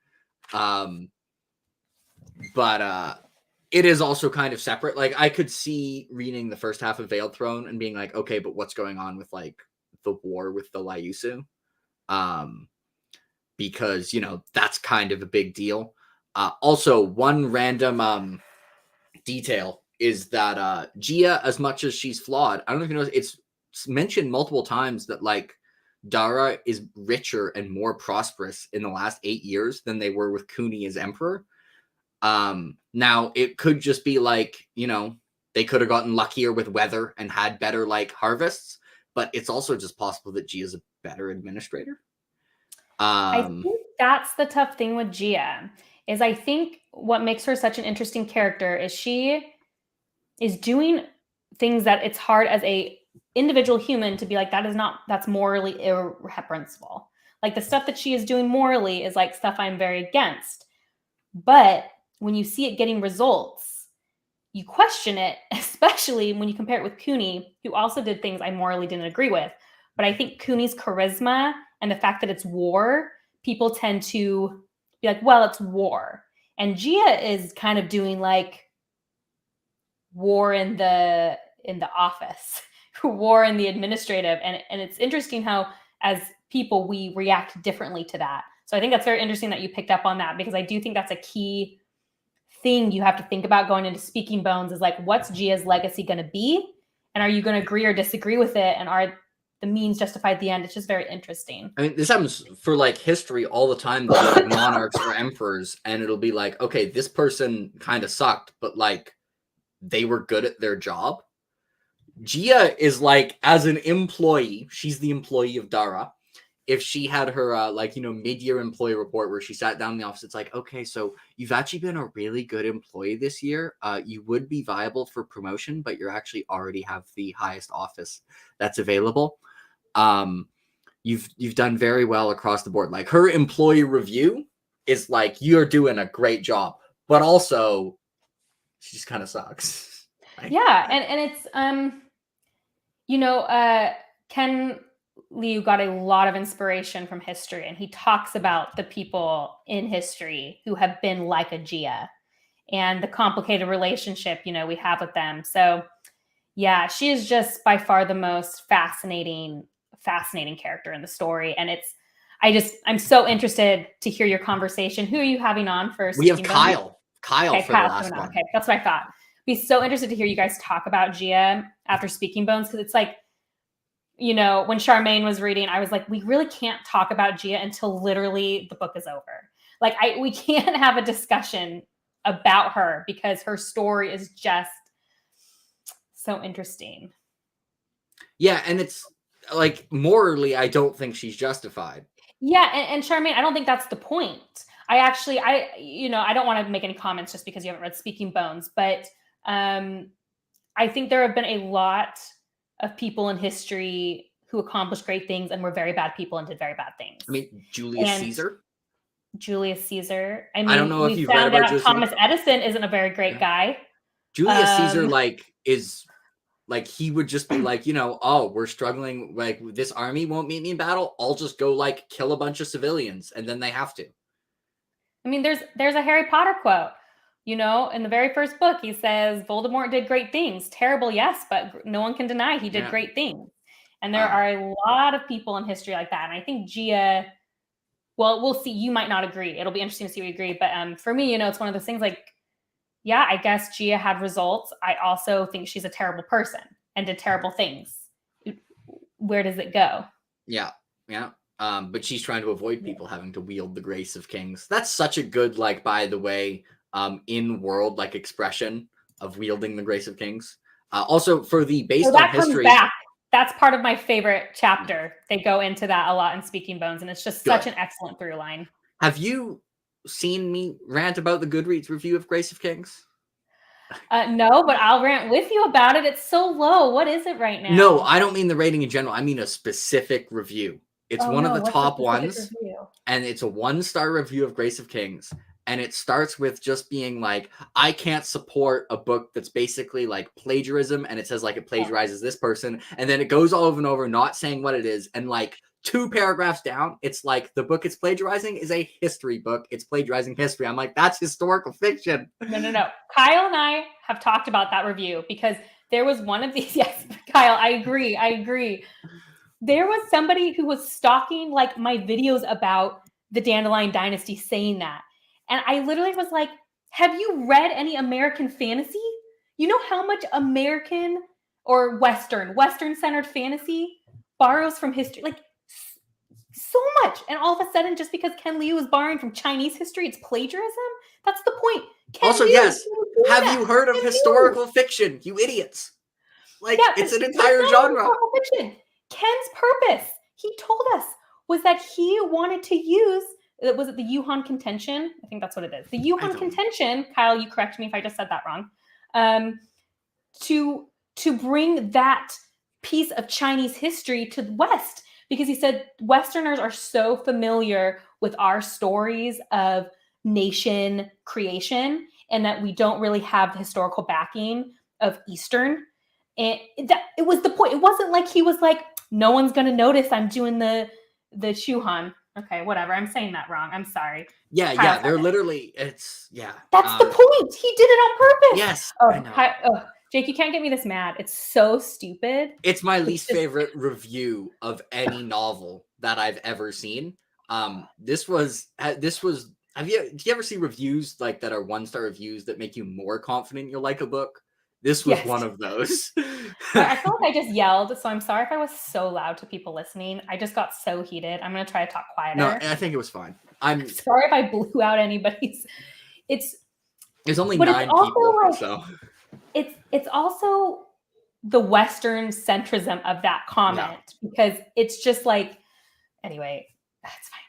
But it is also kind of separate. Like I could see reading the first half of Veiled Throne and being like, okay, but what's going on with like the war with the Liusu? Because you know that's kind of a big deal. Also, one random detail is that Gia, as much as she's flawed, I don't know if you know, it's mentioned multiple times that like Dara is richer and more prosperous in the last 8 years than they were with Cooney as emperor. Now it could just be like, you know, they could have gotten luckier with weather and had better like harvests, but it's also just possible that Gia's a better administrator. I think that's the tough thing with Gia is I think what makes her such an interesting character is she is doing things that it's hard as a individual human to be like, that's morally irreprehensible. Like the stuff that she is doing morally is like stuff I'm very against. But when you see it getting results, you question it, especially when you compare it with Cooney, who also did things I morally didn't agree with. But I think Cooney's charisma and the fact that it's war, people tend to be like, well, it's war. And Gia is kind of doing like war in the office, war in the administrative. And it's interesting how as people, we react differently to that. So I think that's very interesting that you picked up on that, because I do think that's a key thing you have to think about going into Speaking Bones is like, what's Gia's legacy going to be? And are you going to agree or disagree with it? And are the means justify the end? It's just very interesting. I mean, this happens for like history all the time, like monarchs or emperors, and it'll be like, okay, this person kind of sucked, but like they were good at their job. Gia is like, as an employee, she's the employee of Dara. If she had her like, you know, mid-year employee report where she sat down in the office, it's like, okay, so you've actually been a really good employee this year. You would be viable for promotion, but you're actually already have the highest office that's available. You've done very well across the board. Like her employee review is like, you're doing a great job, but also she just kind of sucks. Like, yeah, and it's you know, Ken Liu got a lot of inspiration from history, and he talks about the people in history who have been like a Gia and the complicated relationship, you know, we have with them. So yeah, she is just by far the most fascinating character in the story. And I'm so interested to hear your conversation. Who are you having on for? We have Kyle. Kyle for the last one. Okay, that's what I thought. Be so interested to hear you guys talk about Gia after Speaking Bones, because it's like, you know, when Charmaine was reading, I was like, we really can't talk about Gia until literally the book is over. Like, we can't have a discussion about her because her story is just so interesting. Yeah, and it's like, morally, I don't think she's justified. Yeah, and Charmaine, I don't think that's the point. I don't want to make any comments just because you haven't read Speaking Bones, but I think there have been a lot of people in history who accomplished great things and were very bad people and did very bad things. I mean, Julius Caesar. I mean, I don't know if you've found read about out Julius Thomas Edison isn't a very great guy. Julius Caesar, is like, he would just be like, you know, oh, we're struggling, like, this army won't meet me in battle. I'll just go like kill a bunch of civilians, and then they have to. I mean, there's a Harry Potter quote, you know, in the very first book, he says Voldemort did great things. Terrible, yes, but no one can deny he did great things. And there are a lot of people in history like that. And I think Gia, well, we'll see. You might not agree. It'll be interesting to see if you agree. But for me, you know, it's one of those things like, yeah, I guess Gia had results. I also think she's a terrible person and did terrible things. Where does it go? Yeah. But she's trying to avoid people having to wield the grace of kings. That's such a good, like, by the way, in world, like, expression of wielding the grace of kings. Also, for the based on history, that's part of my favorite chapter. They go into that a lot in Speaking Bones, and it's just such an excellent through line. Have you seen me rant about the Goodreads review of Grace of Kings? No, but I'll rant with you about it. It's so low. What is it right now? No, I don't mean the rating in general. I mean a specific review. It's one of the top ones, and it's a 1-star review of Grace of Kings. And it starts with just being like, I can't support a book that's basically like plagiarism, and it says like it plagiarizes this person, and then it goes all over and over, not saying what it is, and like 2 paragraphs down, it's like the book it's plagiarizing is a history book. It's plagiarizing history. I'm like, that's historical fiction. No. Kyle and I have talked about that review because there was one of these. Yes, Kyle, I agree. There was somebody who was stalking like my videos about the Dandelion Dynasty saying that. And I literally was like, have you read any American fantasy? You know how much American or Western-centered fantasy borrows from history? Like, so much. And all of a sudden, just because Ken Liu is borrowing from Chinese history, it's plagiarism? That's the point. Also, yes, have you heard of historical fiction, you idiots? Like, it's an entire genre. Fiction. Ken's purpose, he told us, was that he wanted to use, was it the Yuhan contention? I think that's what it is. The Yuhan contention, Kyle, you correct me if I just said that wrong, to bring that piece of Chinese history to the West, because he said Westerners are so familiar with our stories of nation creation and that we don't really have the historical backing of Eastern. And that, it was the point. It wasn't like he was like, no one's going to notice I'm doing the Shuhan. Okay, whatever. I'm saying that wrong. I'm sorry. Yeah. They're literally, it's, yeah. That's the point. He did it on purpose. Yes. I know. Jake, you can't get me this mad. It's so stupid. It's my least favorite review of any novel that I've ever seen. This was, do you ever see reviews like that are 1-star reviews that make you more confident you'll like a book? This was one of those. I feel like I just yelled, so I'm sorry if I was so loud to people listening. I just got so heated. I'm going to try to talk quieter. No, I think it was fine. I'm sorry if I blew out anybody's. There's only 9 people, like, so. It's also the Western centrism of that comment, because it's just like, anyway, that's fine.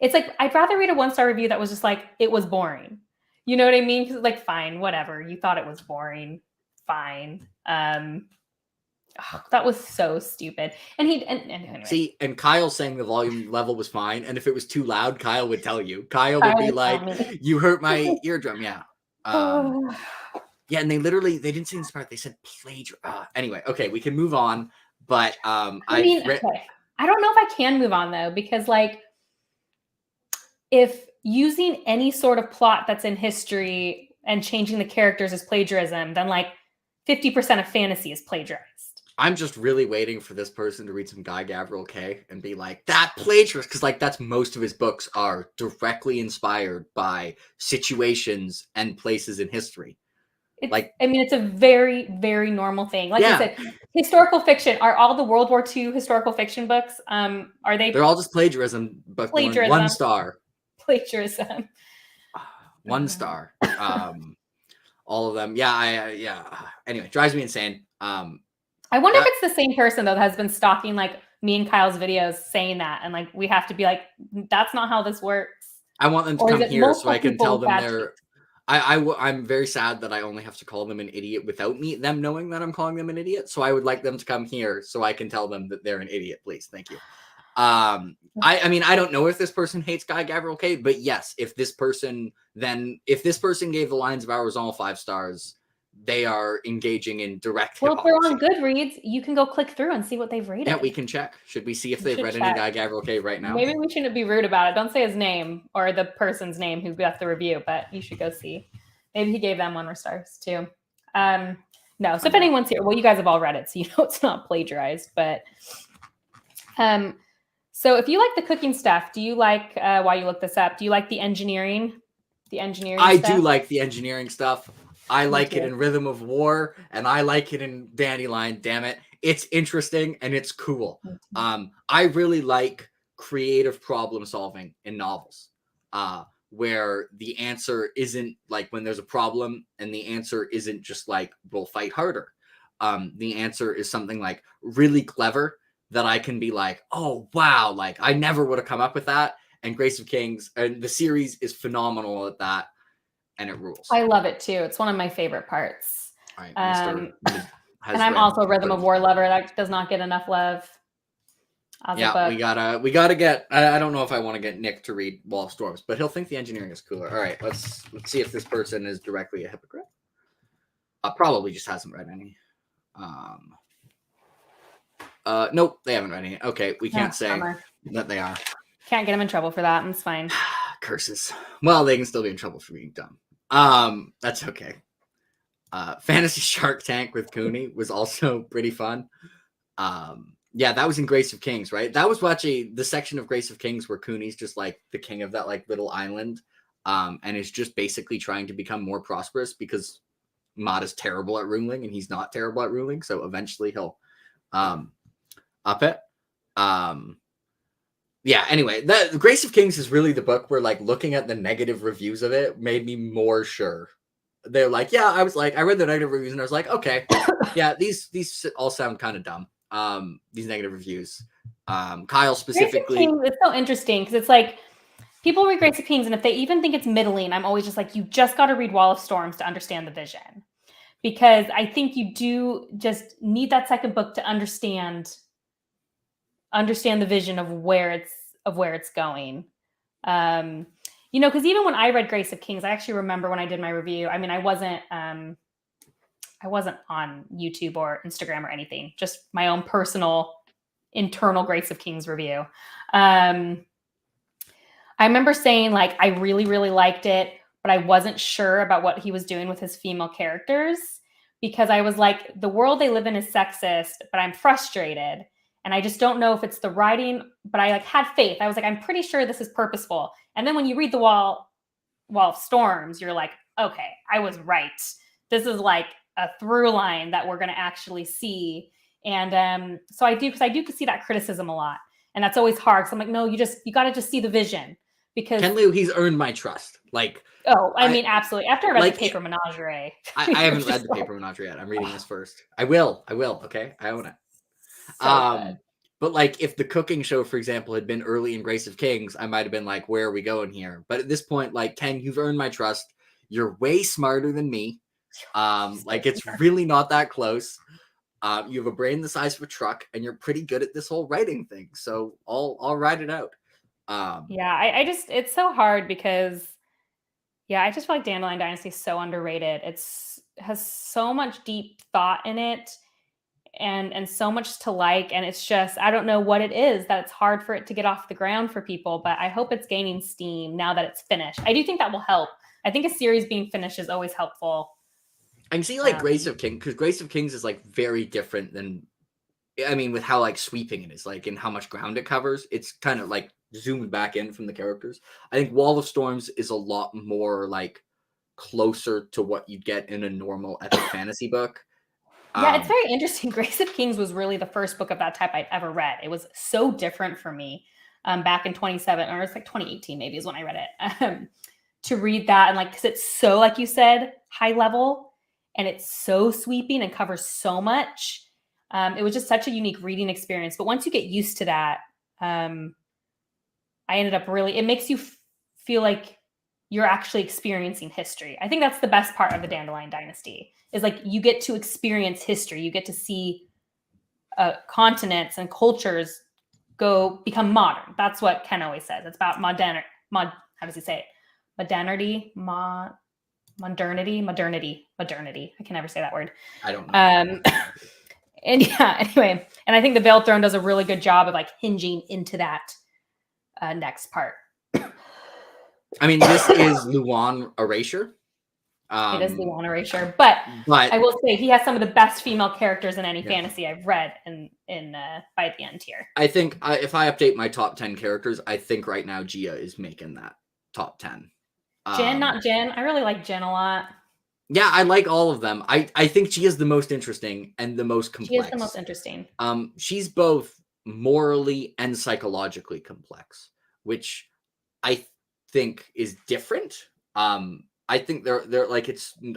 It's like, I'd rather read a 1-star review that was just like, it was boring. You know what I mean? Because like, fine, whatever. You thought it was boring. Fine. That was so stupid. And anyway. See, and Kyle saying the volume level was fine, and if it was too loud, Kyle would tell you. Kyle would be like, you hurt my eardrum. Yeah. Yeah, and they didn't say this part. They said plagiar. Anyway, okay, we can move on. But I don't know if I can move on though, because like, if using any sort of plot that's in history and changing the characters is plagiarism, then like 50% of fantasy is plagiarized. I'm just really waiting for this person to read some Guy Gavriel Kay and be like, that plagiarist, because like that's most of his books are directly inspired by situations and places in history. It's a very, very normal thing. Like I said, historical fiction, are all the World War II historical fiction books, are they? They're all just plagiarism, but one star. Plagiarism. 1 star. All of them. Yeah. Anyway, drives me insane. I wonder if it's the same person though that has been stalking like me and Kyle's videos saying that, and like we have to be like, that's not how this works. I want them to come here so I can tell them they're. I'm very sad that I only have to call them an idiot without them knowing that I'm calling them an idiot. So I would like them to come here so I can tell them that they're an idiot, please. Thank you. I mean, I don't know if this person hates Guy Gavriel Kay, but yes, if this person gave the Lines of Hours all 5 stars, they are engaging in direct. Well, if they're on Goodreads, you can go click through and see what they've rated. Yeah, we can check. Should we see if they've read any Guy Gavriel Kay right now? Maybe we shouldn't be rude about it. Don't say his name or the person's name who got the review, but you should go see. Maybe he gave them 1 star too. No, so if anyone's here, well, you guys have all read it, so you know it's not plagiarized. But so if you like the cooking stuff, do you like? While you look this up, do you like the engineering? I do like the engineering stuff. I like it in Rhythm of War, and I like it in Dandelion. Damn it, it's interesting and it's cool. I really like creative problem solving in novels, where the answer isn't like when there's a problem, and the answer isn't just like we'll fight harder. The answer is something like really clever that I can be like, oh wow, like I never would have come up with that. And Grace of Kings and the series is phenomenal at that. And it rules. I love it too. It's one of my favorite parts. All right, and I'm also a Rhythm of War lover. That does not get enough love. Yeah, we gotta get. I don't know if I want to get Nick to read Wall of Storms, but he'll think the engineering is cooler. All right, let's see if this person is directly a hypocrite. Probably just hasn't read any. Nope, they haven't read any. Okay, we can't say that they are. Can't get them in trouble for that. It's fine. Curses. Well, they can still be in trouble for being dumb. That's okay. Fantasy Shark Tank with Cooney was also pretty fun. Yeah, that was in Grace of Kings, right? That was actually the section of Grace of Kings where Cooney's just like the king of that like little island, and is just basically trying to become more prosperous because Mott is terrible at ruling and he's not terrible at ruling, so eventually he'll up it. Yeah, anyway, the Grace of Kings is really the book where, like, looking at the negative reviews of it made me more sure. They're like, yeah, I read the negative reviews and I was like, okay, yeah, these all sound kind of dumb. These negative reviews. Kyle specifically. It's so interesting because it's like people read Grace of Kings, and if they even think it's middling, I'm always just like, you just got to read Wall of Storms to understand the vision, because I think you do just need that second book to understand the vision of where it's going. Because even when I read Grace of Kings, I actually remember when I did my review. I mean, I wasn't on YouTube or Instagram or anything, just my own personal internal Grace of Kings review. I remember saying, like, I really, really liked it, but I wasn't sure about what he was doing with his female characters, because I was like, the world they live in is sexist, but I'm frustrated. And I just don't know if it's the writing, but I like had faith. I was like, I'm pretty sure this is purposeful. And then when you read the Wall of Storms, you're like, okay, I was right. This is like a through line that we're going to actually see. And so I do see that criticism a lot. And that's always hard. So I'm like, no, you got to just see the vision, because Ken Liu, he's earned my trust. Like, I mean, absolutely. After I read the Paper Menagerie. I haven't read the Paper Menagerie yet. I'm reading this first. I will. Okay. I own it. But like if the cooking show, for example, had been early in Grace of Kings, I might have been like, where are we going here? But at this point, like, Ken, you've earned my trust. You're way smarter than me. Like, it's really not that close. You have a brain the size of a truck, and you're pretty good at this whole writing thing. So I'll write it out. I just, it's so hard because, I just feel like Dandelion Dynasty is so underrated. Has so much deep thought in it, and so much to like. And it's just, I don't know what it is that it's hard for it to get off the ground for people, but I hope it's gaining steam now that it's finished. I do think that will help. I think a series being finished is always helpful. I can see like Grace of Kings, because Grace of Kings is like very different than I mean, with how like sweeping it is, like, and how much ground it covers, it's kind of like zoomed back in from the characters. I think Wall of Storms is a lot more like closer to what you'd get in a normal epic fantasy book. Yeah, it's very interesting. Grace of Kings was really the first book of that type I'd ever read. It was so different for me back in 27, or it's like 2018 maybe is when I read it. To read that and like, because it's so, like you said, high level, and it's so sweeping and covers so much. It was just such a unique reading experience. But once you get used to that, I ended up really, it makes you feel like you're actually experiencing history. I think that's the best part of the Dandelion Dynasty, is like you get to experience history. You get to see continents and cultures become modern. That's what Ken always says. It's about how does he say it? Modernity. I can never say that word. I don't know. And yeah, anyway, and I think the Veiled Throne does a really good job of like hinging into that next part. I mean, this is Luan Erasure. It is Luan Erasure, but I will say he has some of the best female characters in any fantasy I've read in by the end here. I think if I update my top 10 characters, I think right now Gia is making that top 10. Jin, not Jin. I really like Jin a lot. Yeah, I like all of them. I think Gia's the most interesting and the most complex. She is the most interesting. She's both morally and psychologically complex, which I think is different. I think they're like,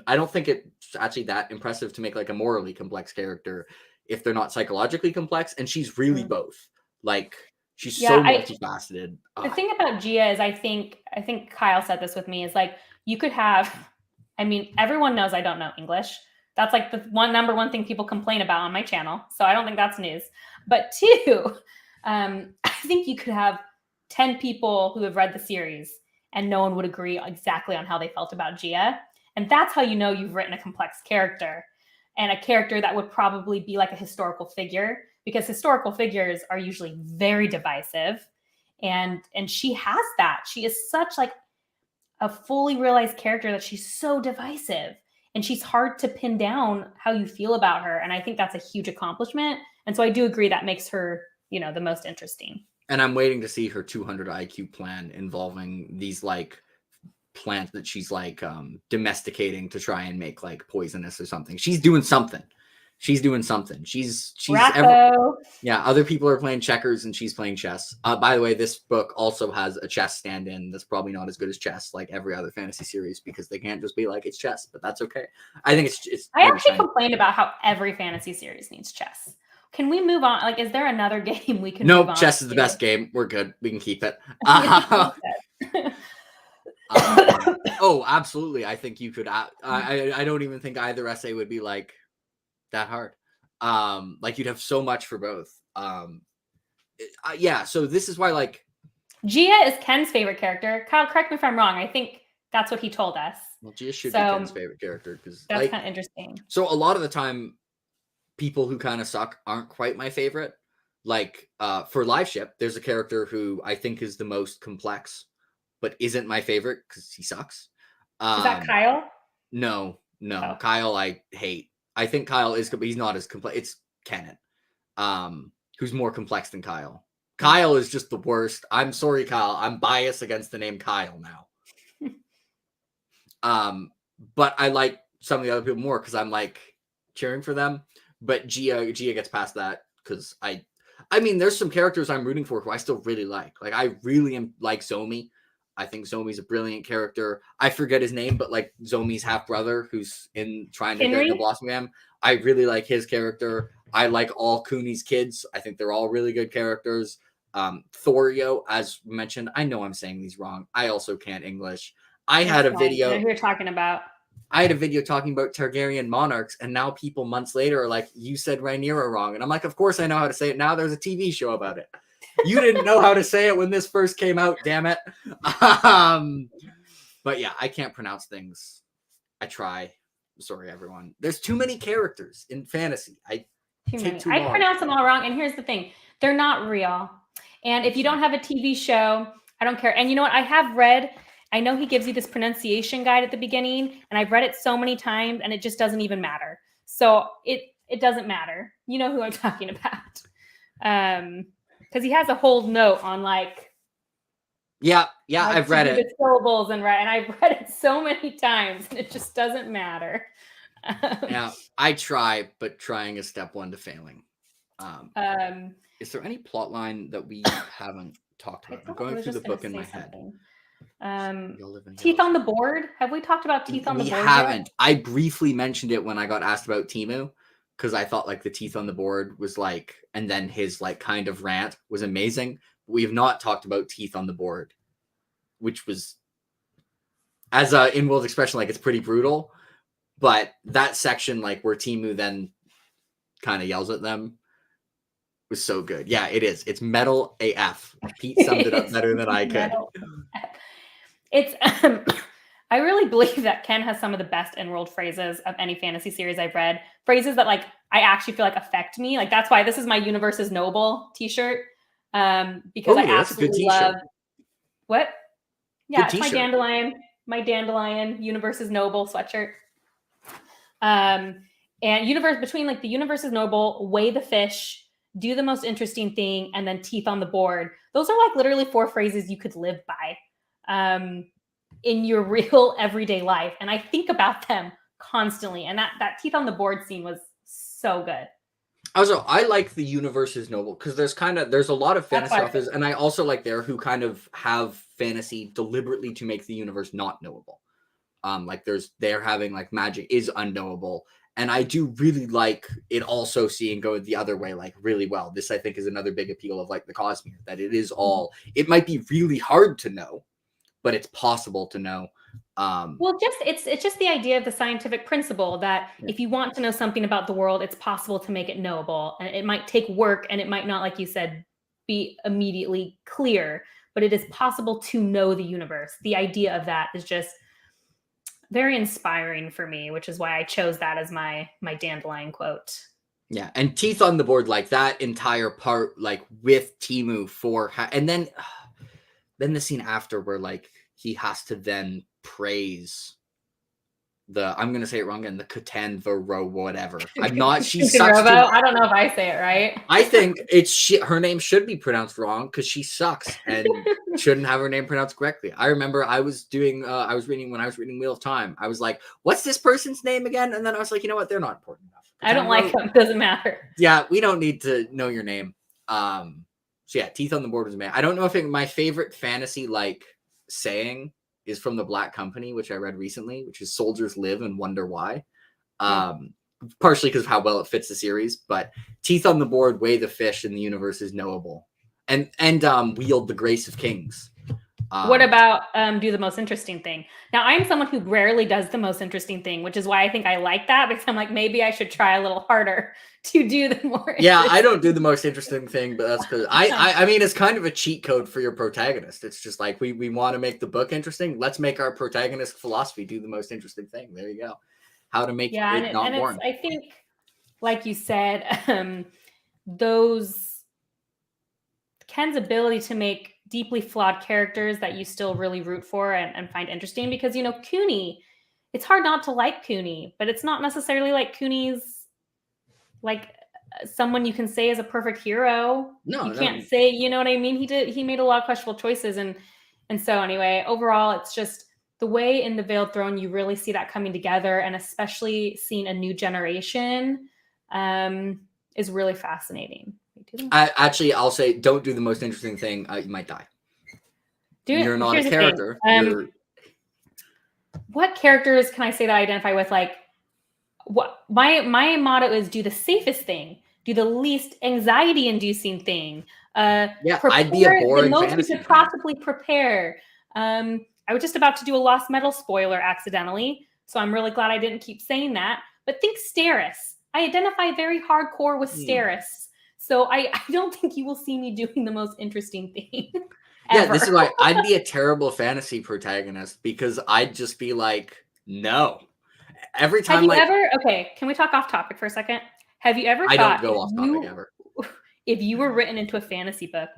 I don't think it's actually that impressive to make like a morally complex character if they're not psychologically complex, and she's really both. Like, she's so multifaceted. The thing about Gia is I think Kyle said this with me, is like, you could have, I mean, everyone knows I don't know English. That's like the number one thing people complain about on my channel. So I don't think that's news. But two, I think you could have 10 people who have read the series and no one would agree exactly on how they felt about Gia. And that's how you know you've written a complex character, and a character that would probably be like a historical figure, because historical figures are usually very divisive. And she has that. She is such like a fully realized character that she's so divisive, and she's hard to pin down how you feel about her. And I think that's a huge accomplishment. And so I do agree that makes her, the most interesting. And I'm waiting to see her 200 IQ plan involving these like plants that she's like domesticating to try and make like poisonous or something. She's doing something. She's other people are playing checkers and she's playing chess. By the way, this book also has a chess stand-in that's probably not as good as chess like every other fantasy series, because they can't just be like, it's chess, but that's okay. I think it's I actually complained about how every fantasy series needs chess. Can we move on? Like, is there another game we can move on? No, chess is the best game. We're good. We can keep it. Oh, absolutely. I think you could. I don't even think either essay would be like that hard. Like, you'd have so much for both. Yeah. So this is why, like, Gia is Ken's favorite character. Kyle, correct me if I'm wrong. I think that's what he told us. Well, Gia should be Ken's favorite character, because that's kind of interesting. So a lot of the time, people who kind of suck aren't quite my favorite. Like, for Live Ship, there's a character who I think is the most complex, but isn't my favorite because he sucks. Is that Kyle? No. Oh. Kyle I hate. I think Kyle is, but he's not as complex. It's Kenneth, who's more complex than Kyle. Kyle is just the worst. I'm sorry, Kyle. I'm biased against the name Kyle now. But I like some of the other people more because I'm like cheering for them. But Gia gets past that because I mean, there's some characters I'm rooting for who I still really like. Like, I really am like Zomi. I think Zomi's a brilliant character. I forget his name, but like Zomi's half brother who's in trying to get the Blossom Gam. I really like his character. I like all Cooney's kids. I think they're all really good characters. Thorio, as mentioned, I know I'm saying these wrong. I also can't English. I had a video. I know who you're talking about. I had a video talking about Targaryen monarchs, and now people months later are like, you said Rhaenyra wrong. And I'm like, of course I know how to say it now. There's a TV show about it. You didn't know how to say it when this first came out, damn it. But yeah, I can't pronounce things. I try. Sorry, everyone. There's too many characters in fantasy. I pronounce them all wrong. And here's the thing. They're not real. And if you don't have a TV show, I don't care. And you know what? I know he gives you this pronunciation guide at the beginning, and I've read it so many times, and it just doesn't even matter. So it it doesn't matter. You know who I'm talking about. Because he has a whole note on like. Yeah, I've read it. The syllables and I've read it so many times, and it just doesn't matter. Yeah, I try, but trying is step one to failing. Is there any plot line that we haven't talked about? I'm going through the book in my head. Teeth on the Board. Have we talked about Teeth on the Board? We haven't. Yet? I briefly mentioned it when I got asked about Temu, because I thought like the Teeth on the Board was like, and then his like kind of rant was amazing. We have not talked about Teeth on the Board, which was, as a in-world expression, like it's pretty brutal. But that section, like where Temu then kind of yells at them, was so good. Yeah, it is. It's metal AF. Pete summed it up better than I could. It's I really believe that Ken has some of the best in-world phrases of any fantasy series I've read. Phrases that like I actually feel like affect me. Like that's why this is my Universe is Noble t-shirt. Because I absolutely love what? Yeah, it's my Dandelion Universe is Noble sweatshirt. And universe between like the Universe is Noble, weigh the fish, do the most interesting thing, and then Teeth on the Board. Those are like literally 4 phrases you could live by in your real everyday life. And I think about them constantly. And that Teeth on the Board scene was so good. Also, I like the Universe is Noble because there's a lot of fantasy authors, and I also like there who kind of have fantasy deliberately to make the universe not knowable. Like they're having like magic is unknowable. And I do really like it also seeing go the other way, like really well. This I think is another big appeal of like the Cosmere, that it is all, it might be really hard to know, but it's possible to know. Well, it's just the idea of the scientific principle that if you want to know something about the world, it's possible to make it knowable. And it might take work and it might not, like you said, be immediately clear, but it is possible to know the universe. The idea of that is just very inspiring for me, which is why I chose that as my Dandelion quote. Yeah, and Teeth on the Board, like that entire part, like with Temu and then the scene after where like he has to then praise I'm gonna say it wrong again, the Katanvaro whatever. I'm not. She sucks. I don't know if I say it right. I think her name should be pronounced wrong because she sucks and shouldn't have her name pronounced correctly. I remember I was reading Wheel of Time. I was like, "What's this person's name again?" And then I was like, "You know what? They're not important enough." I don't like them. Doesn't matter. Yeah, we don't need to know your name. So yeah, Teeth on the Board was amazing. I don't know if my favorite fantasy like saying is from The Black Company, which I read recently, which is "Soldiers live and wonder why." Partially because of how well it fits the series, but Teeth on the Board, weigh the fish, and the universe is knowable, and wield the grace of kings. What about do the most interesting thing? Now, I'm someone who rarely does the most interesting thing, which is why I think I like that, because I'm like, maybe I should try a little harder to do the more. Yeah, I don't do the most interesting thing, but that's because I mean, it's kind of a cheat code for your protagonist. It's just like we want to make the book interesting. Let's make our protagonist philosophy do the most interesting thing. There you go. How to make it not boring. I think, like you said, those Ken's ability to make deeply flawed characters that you still really root for and find interesting, because, you know, Cooney, it's hard not to like Cooney, but it's not necessarily like Cooney's like someone you can say is a perfect hero. No, you can't say, you know what I mean? He made a lot of questionable choices. And so anyway, overall, it's just the way in the Veiled Throne, you really see that coming together, and especially seeing a new generation is really fascinating. I'll say, don't do the most interesting thing. You might die. You're not a character. What characters can I say that I identify with? Like, what my motto is: do the safest thing, do the least anxiety-inducing thing. I'd be a boring the most fantasy you could possibly prepare. I was just about to do a Lost Metal spoiler accidentally, so I'm really glad I didn't keep saying that. But think Steris. I identify very hardcore with Steris. So I don't think you will see me doing the most interesting thing. Yeah, this is why I'd be a terrible fantasy protagonist, because I'd just be like, no. Every time. Okay, can we talk off topic for a second? Have you ever thought, I don't go off topic ever. If you were written into a fantasy book,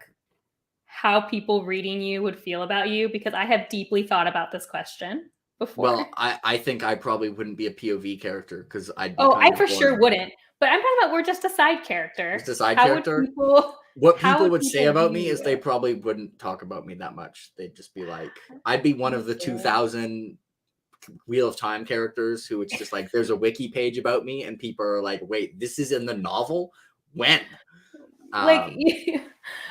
how people reading you would feel about you? Because I have deeply thought about this question before. Well, I think I probably wouldn't be a POV character because I'd be I for sure wouldn't. But I'm talking about we're just a side character. Just a side character? What people would say about me is they probably wouldn't talk about me that much. They'd just be like, I'd be one of the 2000 Wheel of Time characters who it's just like, there's a wiki page about me and people are like, wait, this is in the novel? When? Like,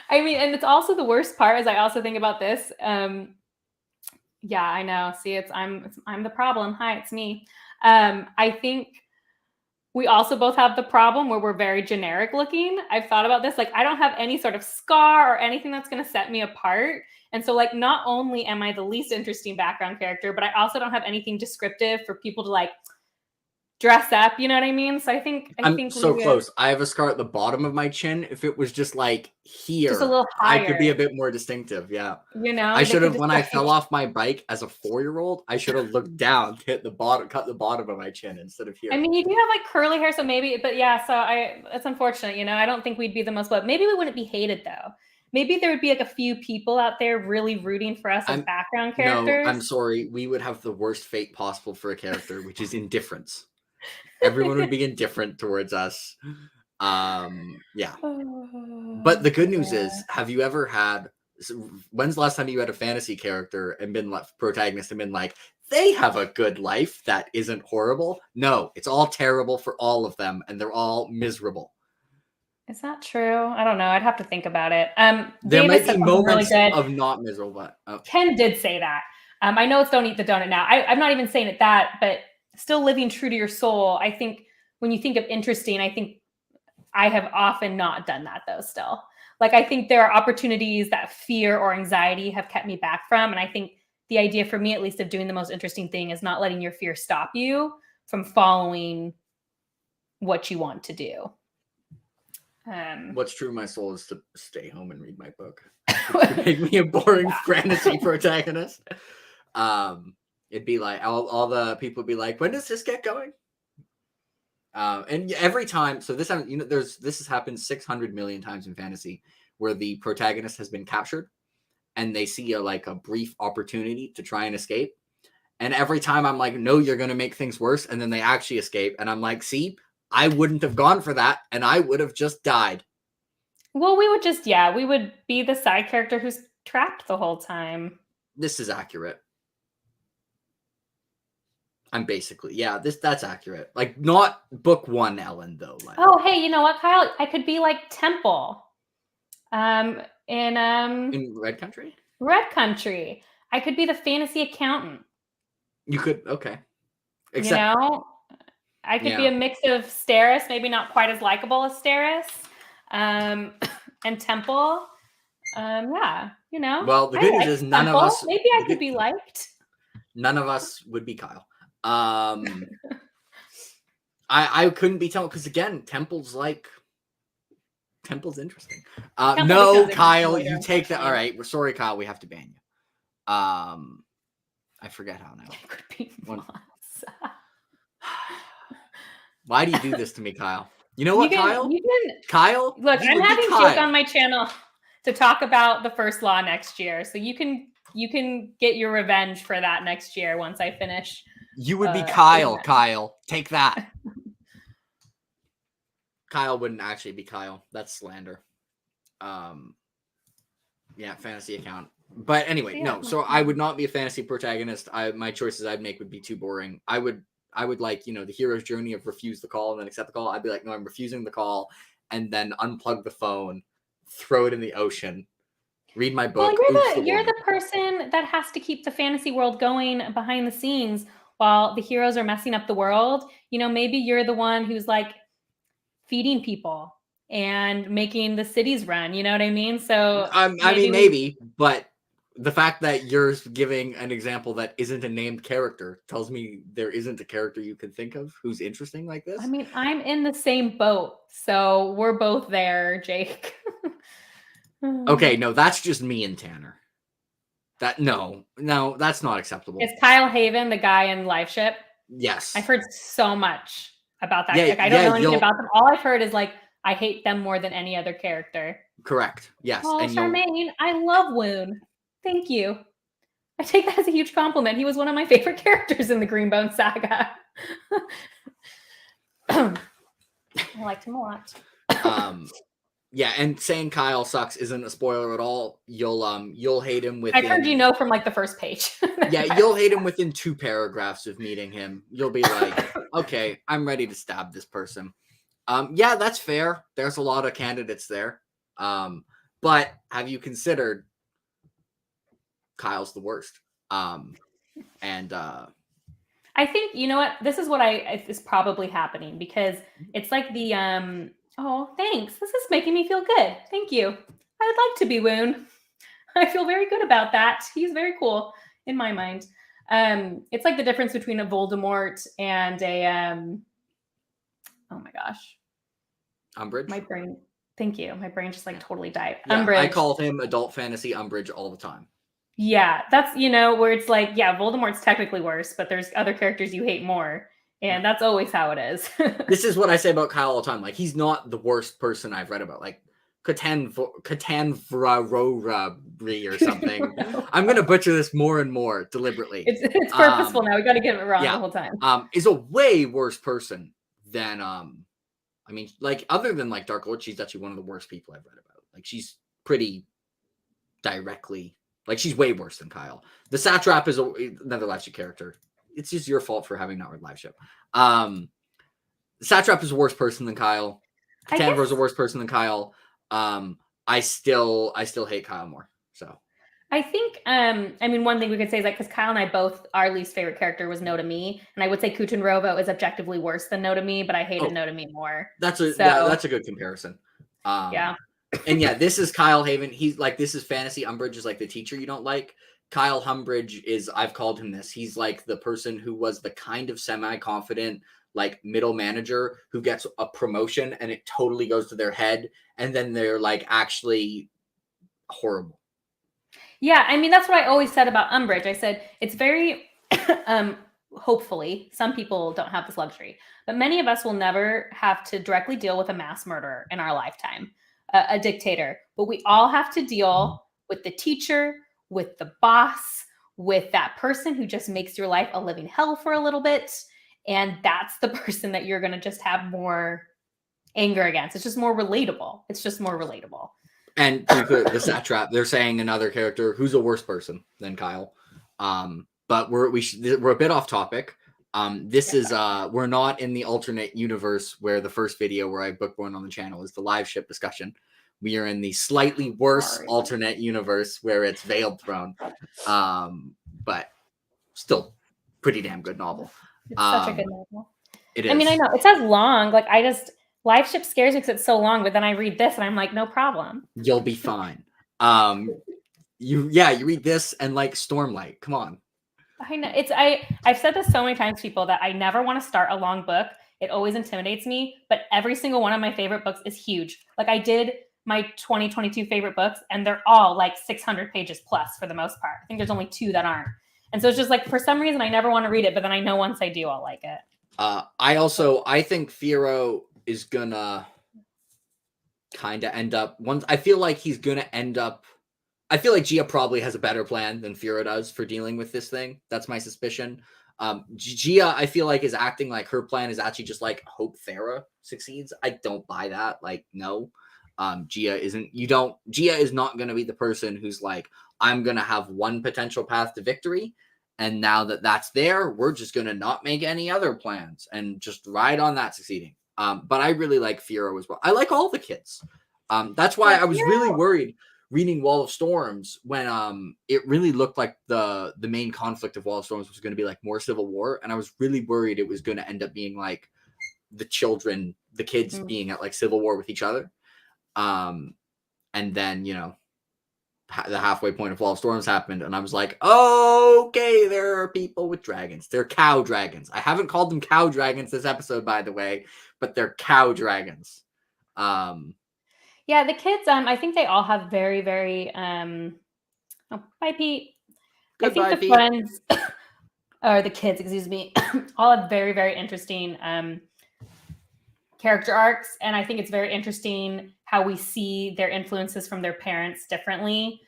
I mean, and it's also the worst part is I also think about this. Yeah, I know. See, I'm the problem. Hi, it's me. I think we also both have the problem where we're very generic looking. I've thought about this. Like, I don't have any sort of scar or anything that's going to set me apart. And so, like, not only am I the least interesting background character, but I also don't have anything descriptive for people to, like, dress up. You know what I mean? So I think I'm so close. I have a scar at the bottom of my chin. If it was just like here, just a little higher, I could be a bit more distinctive. Yeah. You know, I should have, when I fell off my bike as a 4-year-old, I should have looked down to hit the bottom, cut the bottom of my chin instead of here. I mean, you do have like curly hair, so maybe, but yeah, so it's unfortunate, you know, I don't think we'd be the most, but maybe we wouldn't be hated though. Maybe there would be like a few people out there really rooting for us as background characters. No, I'm sorry. We would have the worst fate possible for a character, which is indifference. Everyone would be indifferent towards us. Yeah. But the good news is, have you ever had, when's the last time you had a fantasy character and been like protagonist and been like, they have a good life that isn't horrible? No, it's all terrible for all of them and they're all miserable. Is that true? I don't know. I'd have to think about it. There might be moments of not miserable, but Ken did say that. I know it's don't eat the donut now. I'm not even saying it that, but still living true to your soul. I think when you think of interesting, I think I have often not done that though still. Like, I think there are opportunities that fear or anxiety have kept me back from. And I think the idea for me, at least, of doing the most interesting thing is not letting your fear stop you from following what you want to do. What's true of my soul is to stay home and read my book. Make me a boring fantasy protagonist. It'd be like all the people would be like, when does this get going? And every time, so this, you know, this has happened 600 million times in fantasy, where the protagonist has been captured, and they see a brief opportunity to try and escape. And every time I'm like, no, you're going to make things worse, and then they actually escape, and I'm like, see, I wouldn't have gone for that, and I would have just died. Well, we would be the side character who's trapped the whole time. This is accurate. I'm basically, that's accurate. Like, not book 1 Ellen, though. Like, oh, hey, you know what, Kyle? I could be like Temple. In Red Country? Red Country. I could be the fantasy accountant. You could, okay. Except, you know, I could be a mix of Steris, maybe not quite as likable as Steris, and Temple. Yeah, you know. Well, the good news is none of us. Maybe I could be liked. None of us would be Kyle. I couldn't be Temple because again, Temple's interesting. No, Kyle, you take that. All right, we're sorry, Kyle. We have to ban you. I forget how now. It could be Why do you do this to me, Kyle? You know what, Kyle? Kyle, look, I'm having joke on my channel to talk about the First Law next year, so you can get your revenge for that next year once I finish. You would be Kyle. Kyle, take that. Kyle wouldn't actually be Kyle. That's slander. Yeah, fantasy account. But anyway, no. So I would not be a fantasy protagonist. My choices I'd make would be too boring. I would like, you know, the hero's journey of refuse the call and then accept the call. I'd be like, no, I'm refusing the call, and then unplug the phone, throw it in the ocean, read my book. Well, you're the person that has to keep the fantasy world going behind the scenes while the heroes are messing up the world. You know, maybe you're the one who's like feeding people and making the cities run. You know what I mean? So maybe, but the fact that you're giving an example that isn't a named character tells me there isn't a character you can think of who's interesting like this. I mean, I'm in the same boat, so we're both there, Jake. Okay, no, that's just me and Tanner. No, that's not acceptable. Is Kyle Haven the guy in Live Ship? Yes. I've heard so much about that. I don't know anything about them. All I've heard is like, I hate them more than any other character. Correct. Yes. Oh, Charmaine, I love Woon. Thank you. I take that as a huge compliment. He was one of my favorite characters in the Greenbone saga. I liked him a lot. Yeah, and saying Kyle sucks isn't a spoiler at all. You'll hate him within... I've heard from like the first page. Yeah, you'll hate him within 2 paragraphs of meeting him. You'll be like, okay, I'm ready to stab this person. Yeah, that's fair. There's a lot of candidates there. But have you considered Kyle's the worst? And I think, you know what? This is what is probably happening, because it's like the oh, thanks. This is making me feel good. Thank you. I'd like to be Woon. I feel very good about that. He's very cool in my mind. It's like the difference between a Voldemort and a oh my gosh. Umbridge. My brain. Thank you. My brain just like totally died. Yeah, Umbridge. I call him adult fantasy Umbridge all the time. Yeah, that's, where it's like, yeah, Voldemort's technically worse, but there's other characters you hate more. And that's always how it is. This is what I say about Kyle all the time. Like, he's not the worst person I've read about. Like, Katanvrarori or something. I'm going to butcher this more and more deliberately. It's purposeful now. We got to get it wrong the whole time. Is a way worse person than, I mean, like, other than, like, Dark Lord, she's actually one of the worst people I've read about. Like, she's pretty directly... Like, she's way worse than Kyle. The Satrap is another live ship character. It's just your fault for having not read live ship. The Satrap is a worse person than Kyle. Katanvra is a worse person than Kyle. I still hate Kyle more. So I think, I mean, one thing we could say is, like, because Kyle and I both, our least favorite character was No to Me, and I would say Kuchenrovo is objectively worse than No to Me, but I hated No to Me more. That's a good comparison. Yeah. And yeah, this is Kyle Haven. He's like, this is fantasy. Umbridge is like the teacher you don't like. Kyle Humbridge is, I've called him this. He's like the person who was the kind of semi-confident, like, middle manager who gets a promotion and it totally goes to their head. And then they're like actually horrible. Yeah. I mean, that's what I always said about Umbridge. I said, it's very, hopefully some people don't have this luxury, but many of us will never have to directly deal with a mass murderer in our lifetime. A dictator, but we all have to deal with the teacher, with the boss, with that person who just makes your life a living hell for a little bit. And that's the person that you're going to just have more anger against. It's just more relatable. And the Satrap, they're saying another character who's a worse person than Kyle. But we're a bit off topic. We're not in the alternate universe where the first video where I Bookborn on the channel is the live ship discussion. We are in the slightly worse alternate universe where it's Veiled Throne. But still pretty damn good novel. It's such a good novel. It is. I mean, I know it says long. Like, live ship scares me because it's so long, but then I read this and I'm like, no problem. You'll be fine. You read this and like Stormlight. Come on. I know I've said this so many times to people that I never want to start a long book. It always intimidates me, but every single one of my favorite books is huge. Like, I did my 2022 favorite books and they're all like 600 pages plus for the most part. I think there's only 2 that aren't. And so it's just like, for some reason, I never want to read it, but then I know once I do, I'll like it. I think Firo is gonna kind of end up I feel like Gia probably has a better plan than Firo does for dealing with this thing. That's my suspicion. Gia, I feel like, is acting like her plan is actually just like hope Thera succeeds. I don't buy that. Like, no. Gia is not going to be the person who's like, I'm going to have one potential path to victory. And now that that's there, we're just going to not make any other plans and just ride on that succeeding. But I really like Firo as well. I like all the kids. That's why I was really worried reading Wall of Storms when it really looked like the main conflict of Wall of Storms was going to be like more civil war. And I was really worried it was going to end up being like the kids being at like civil war with each other. And then, the halfway point of Wall of Storms happened, and I was like, okay, there are people with dragons. They're cow dragons. I haven't called them cow dragons this episode, by the way, but they're cow dragons. Yeah, the kids, I think they all have very, very, bye, Pete. Goodbye, I think the Pete. friends, or the kids, excuse me, all have very, very interesting character arcs. And I think it's very interesting how we see their influences from their parents differently,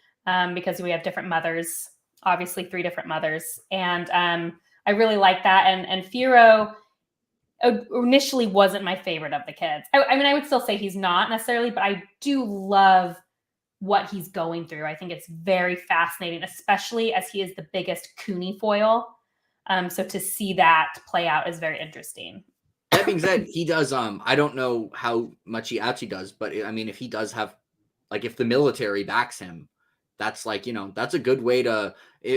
because we have different mothers, obviously 3 different mothers. And I really like that. And Firo, initially wasn't my favorite of the kids. I mean, I would still say he's not necessarily, but I do love what he's going through. I think it's very fascinating, especially as he is the biggest Cooney foil. So to see that play out is very interesting. That being said, he does, I don't know how much he actually does, but I mean, if he does have, like, if the military backs him, that's like, that's a good way to,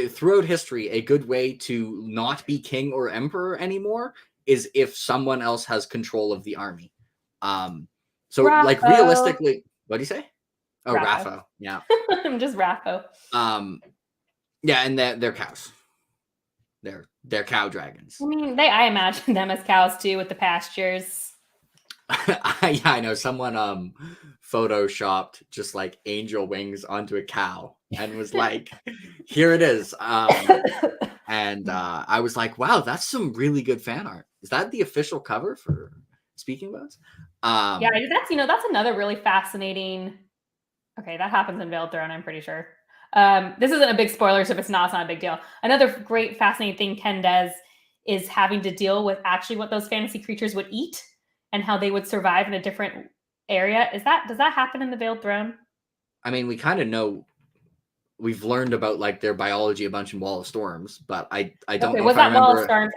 throughout history, a good way to not be king or emperor anymore is if someone else has control of the army. So Raffo. like realistically, what do you say? Oh, Raffo. Raffo. Yeah. I'm just Raffo. Yeah, and they're cows. They're cow dragons. I mean, I imagine them as cows too with the pastures. Yeah, I know. Someone photoshopped just like angel wings onto a cow and was like, here it is. And I was like, wow, that's some really good fan art. Is that the official cover for Speaking Bones? Yeah, that's another really fascinating. Okay, that happens in Veiled Throne, I'm pretty sure. This isn't a big spoiler, so if it's not a big deal. Another great, fascinating thing Ken does is having to deal with actually what those fantasy creatures would eat and how they would survive in a different area. Does that happen in the Veiled Throne? I mean, we kind of know. We've learned about like their biology a bunch in Wall of Storms, but I don't know. Was if that I remember... Wall of Storms?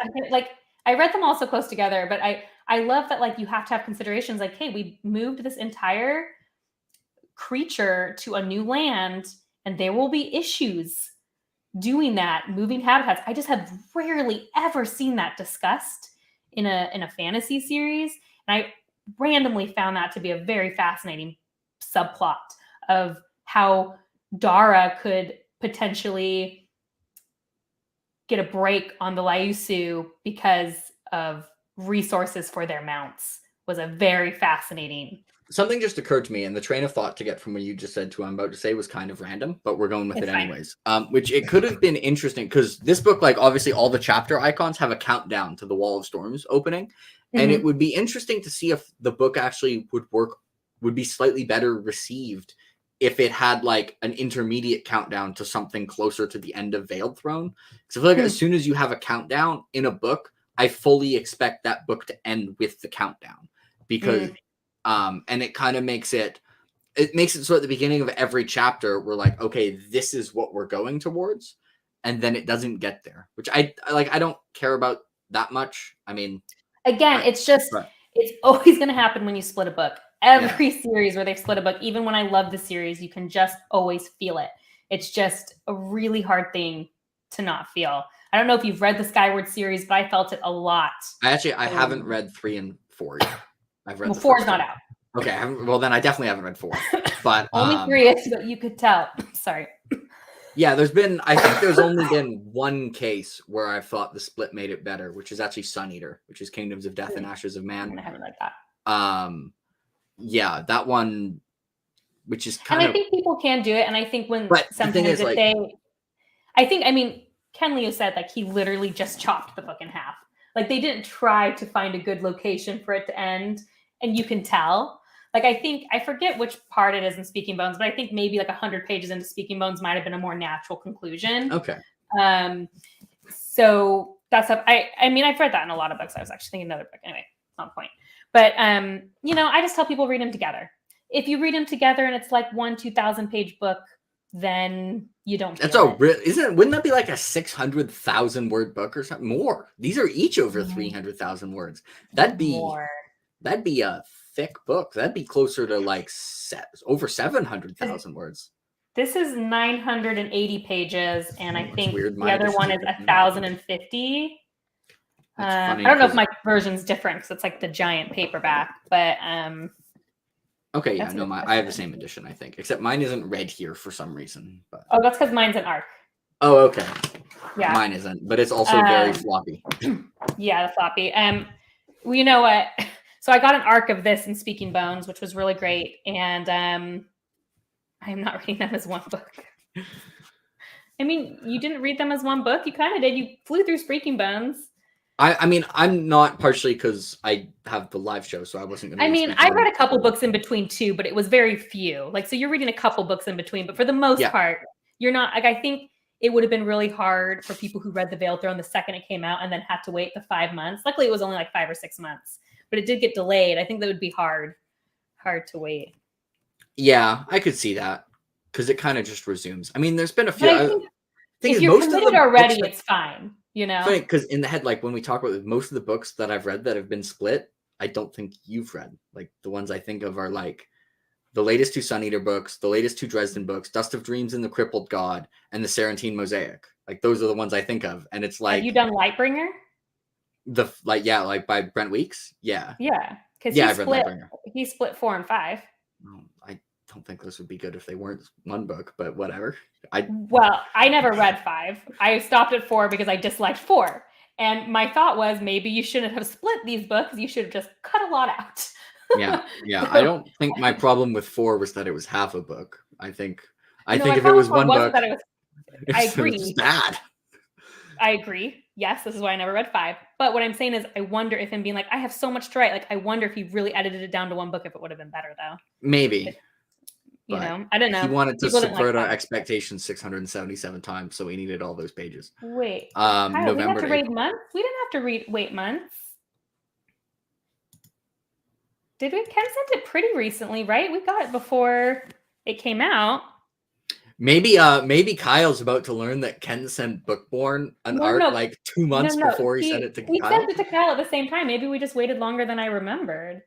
I read them all so close together, but I love that like you have to have considerations like, hey, we moved this entire creature to a new land, and there will be issues doing that, moving habitats. I just have rarely ever seen that discussed in a fantasy series, and I randomly found that to be a very fascinating subplot of how Dara could potentially get a break on the Liusu because of resources for their mounts. Was a very fascinating. Something just occurred to me, and the train of thought to get from what you just said to what I'm about to say was kind of random, but we're going with it anyways. Which it could have been interesting because this book, like obviously all the chapter icons have a countdown to the Wall of Storms opening. And it would be interesting to see if the book actually would be slightly better received if it had like an intermediate countdown to something closer to the end of Veiled Throne. Because I feel like as soon as you have a countdown in a book, I fully expect that book to end with the countdown. Because and it kind of makes it so at the beginning of every chapter, we're like, okay, this is what we're going towards. And then it doesn't get there, which I don't care about that much. I mean, again, it's always going to happen when you split a book. Every series where they've split a book, even when I love the series, you can just always feel it. It's just a really hard thing to not feel. I don't know if you've read the Skyward series, but I felt it a lot. I haven't read 3 and 4 yet. I've read 4 is not out. Okay, then I definitely haven't read 4. But only 3 is, but you could tell. Sorry. Yeah, I think there's only been one case where I thought the split made it better, which is actually Sun Eater, which is Kingdoms of Death and Ashes of Man. I haven't read that. Yeah, that one, which is kind of. I think people can do it, and I think sometimes Ken Liu said like he literally just chopped the book in half. Like they didn't try to find a good location for it to end, and you can tell. Like I forget which part it is in Speaking Bones, but I think maybe like 100 pages into Speaking Bones might have been a more natural conclusion. Okay. So that's I've read that in a lot of books. I was actually thinking another book. Anyway, it's not the point. But I just tell people read them together. If you read them together and it's like 2,000 page book, then you don't. Wouldn't that be like a 600,000 word book or something more? These are each over 300,000 words. That'd be a thick book. That'd be closer to like over 700,000 words. This is 980 pages, and I think the other one is 1,050. I don't know if my version's different because it's like the giant paperback, but okay, yeah, no, I have the same edition, I think, except mine isn't red here for some reason. But oh, that's because mine's an ARC. Oh, okay. Yeah, mine isn't, but it's also very floppy. Yeah, the floppy. Well, you know what? So I got an ARC of this in Speaking Bones, which was really great, and I'm not reading them as one book. I mean, you didn't read them as one book. You kind of did. You flew through Speaking Bones. I mean, I'm not partially because I have the live show, so I wasn't going to. I read a couple books in between too, but it was very few. Like, so you're reading a couple books in between, but for the most part, you're not. Like, I think it would have been really hard for people who read The Veiled Throne the second it came out and then had to wait the 5 months. Luckily, it was only like 5 or 6 months, but it did get delayed. I think that would be hard to wait. Yeah, I could see that because it kind of just resumes. I mean, there's been a few. I think if you're committed already, it's fine. You know, funny because in the head, like when we talk about most of the books that I've read that have been split, I don't think you've read. Like the ones I think of are like the latest 2 Sun Eater books, the latest 2 Dresden books, Dust of Dreams and the Crippled God, and the Sarantine Mosaic. Like those are the ones I think of, and it's like, have you done Lightbringer? Like by Brent Weeks, yeah, because I've read Lightbringer. He split 4 and 5. I don't think those would be good if they weren't one book, but whatever. Well, I never read 5. I stopped at 4 because I disliked 4. And my thought was maybe you shouldn't have split these books. You should have just cut a lot out. Yeah. I don't think my problem with 4 was that it was half a book. I think if it was one book, I agree. It's bad. I agree. Yes, this is why I never read 5. But what I'm saying is, I wonder if him being like, I have so much to write. Like, I wonder if he really edited it down to one book, if it would have been better, though. Maybe. You know, I don't know. He wanted to subvert our expectations 677 times, so we needed all those pages. Wait, Kyle, we didn't have to read months. We didn't have to wait months. Did we? Ken sent it pretty recently, right? We got it before it came out. Maybe Kyle's about to learn that Ken sent Bookborn art like 2 months before he sent it to Kyle. He sent it to Kyle at the same time. Maybe we just waited longer than I remembered.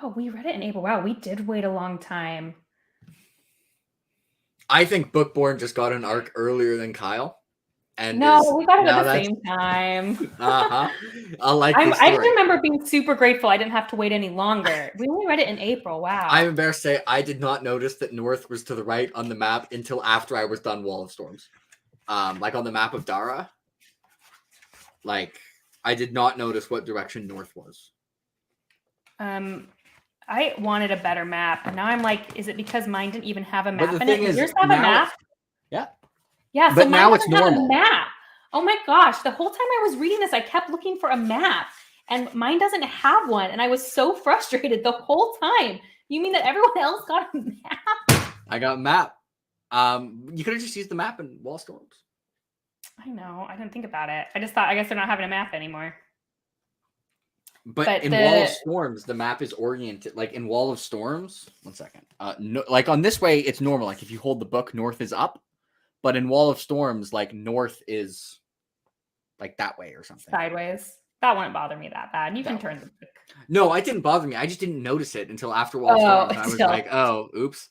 Oh, we read it in April. Wow, we did wait a long time. I think Bookborn just got an arc earlier than Kyle. And no, we got it at the same time. I just remember being super grateful I didn't have to wait any longer. We only read it in April. Wow. I'm embarrassed to say I did not notice that North was to the right on the map until after I was done Wall of Storms. Like on the map of Dara. Like I did not notice what direction North was. I wanted a better map. And now I'm like, is it because mine didn't even have a map in it? Does yours have a map? Yeah. Yeah, so but now it's normal. A map. Oh my gosh. The whole time I was reading this, I kept looking for a map. And mine doesn't have one. And I was so frustrated the whole time. You mean that everyone else got a map? I got a map. You could have just used the map in Wall of Storms. I know. I didn't think about it. I just thought, I guess they're not having a map anymore. But in Wall of Storms, the map is oriented. Like in Wall of Storms, 1 second. No, like on this way, it's normal. Like if you hold the book, North is up. But in Wall of Storms, like North is like that way or something. Sideways. That wouldn't bother me that bad. You can turn the book. No, it didn't bother me. I just didn't notice it until after Wall of Storms. I was like, oh, oops.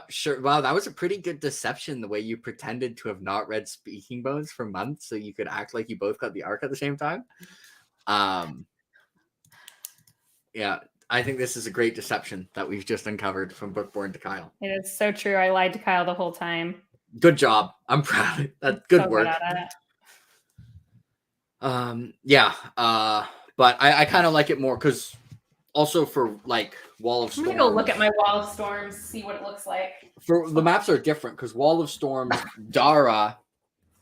Sure. Wow, that was a pretty good deception, the way you pretended to have not read Speaking Bones for months so you could act like you both got the arc at the same time. Yeah, I think this is a great deception that we've just uncovered from Bookborn to Kyle. It is so true. I lied to Kyle the whole time. Good job. I'm proud. That's good work. Yeah. But I kind of like it more because also for like Wall of Storms. I'm gonna go look at my Wall of Storms, see what it looks like. For the maps are different because Wall of Storms, Dara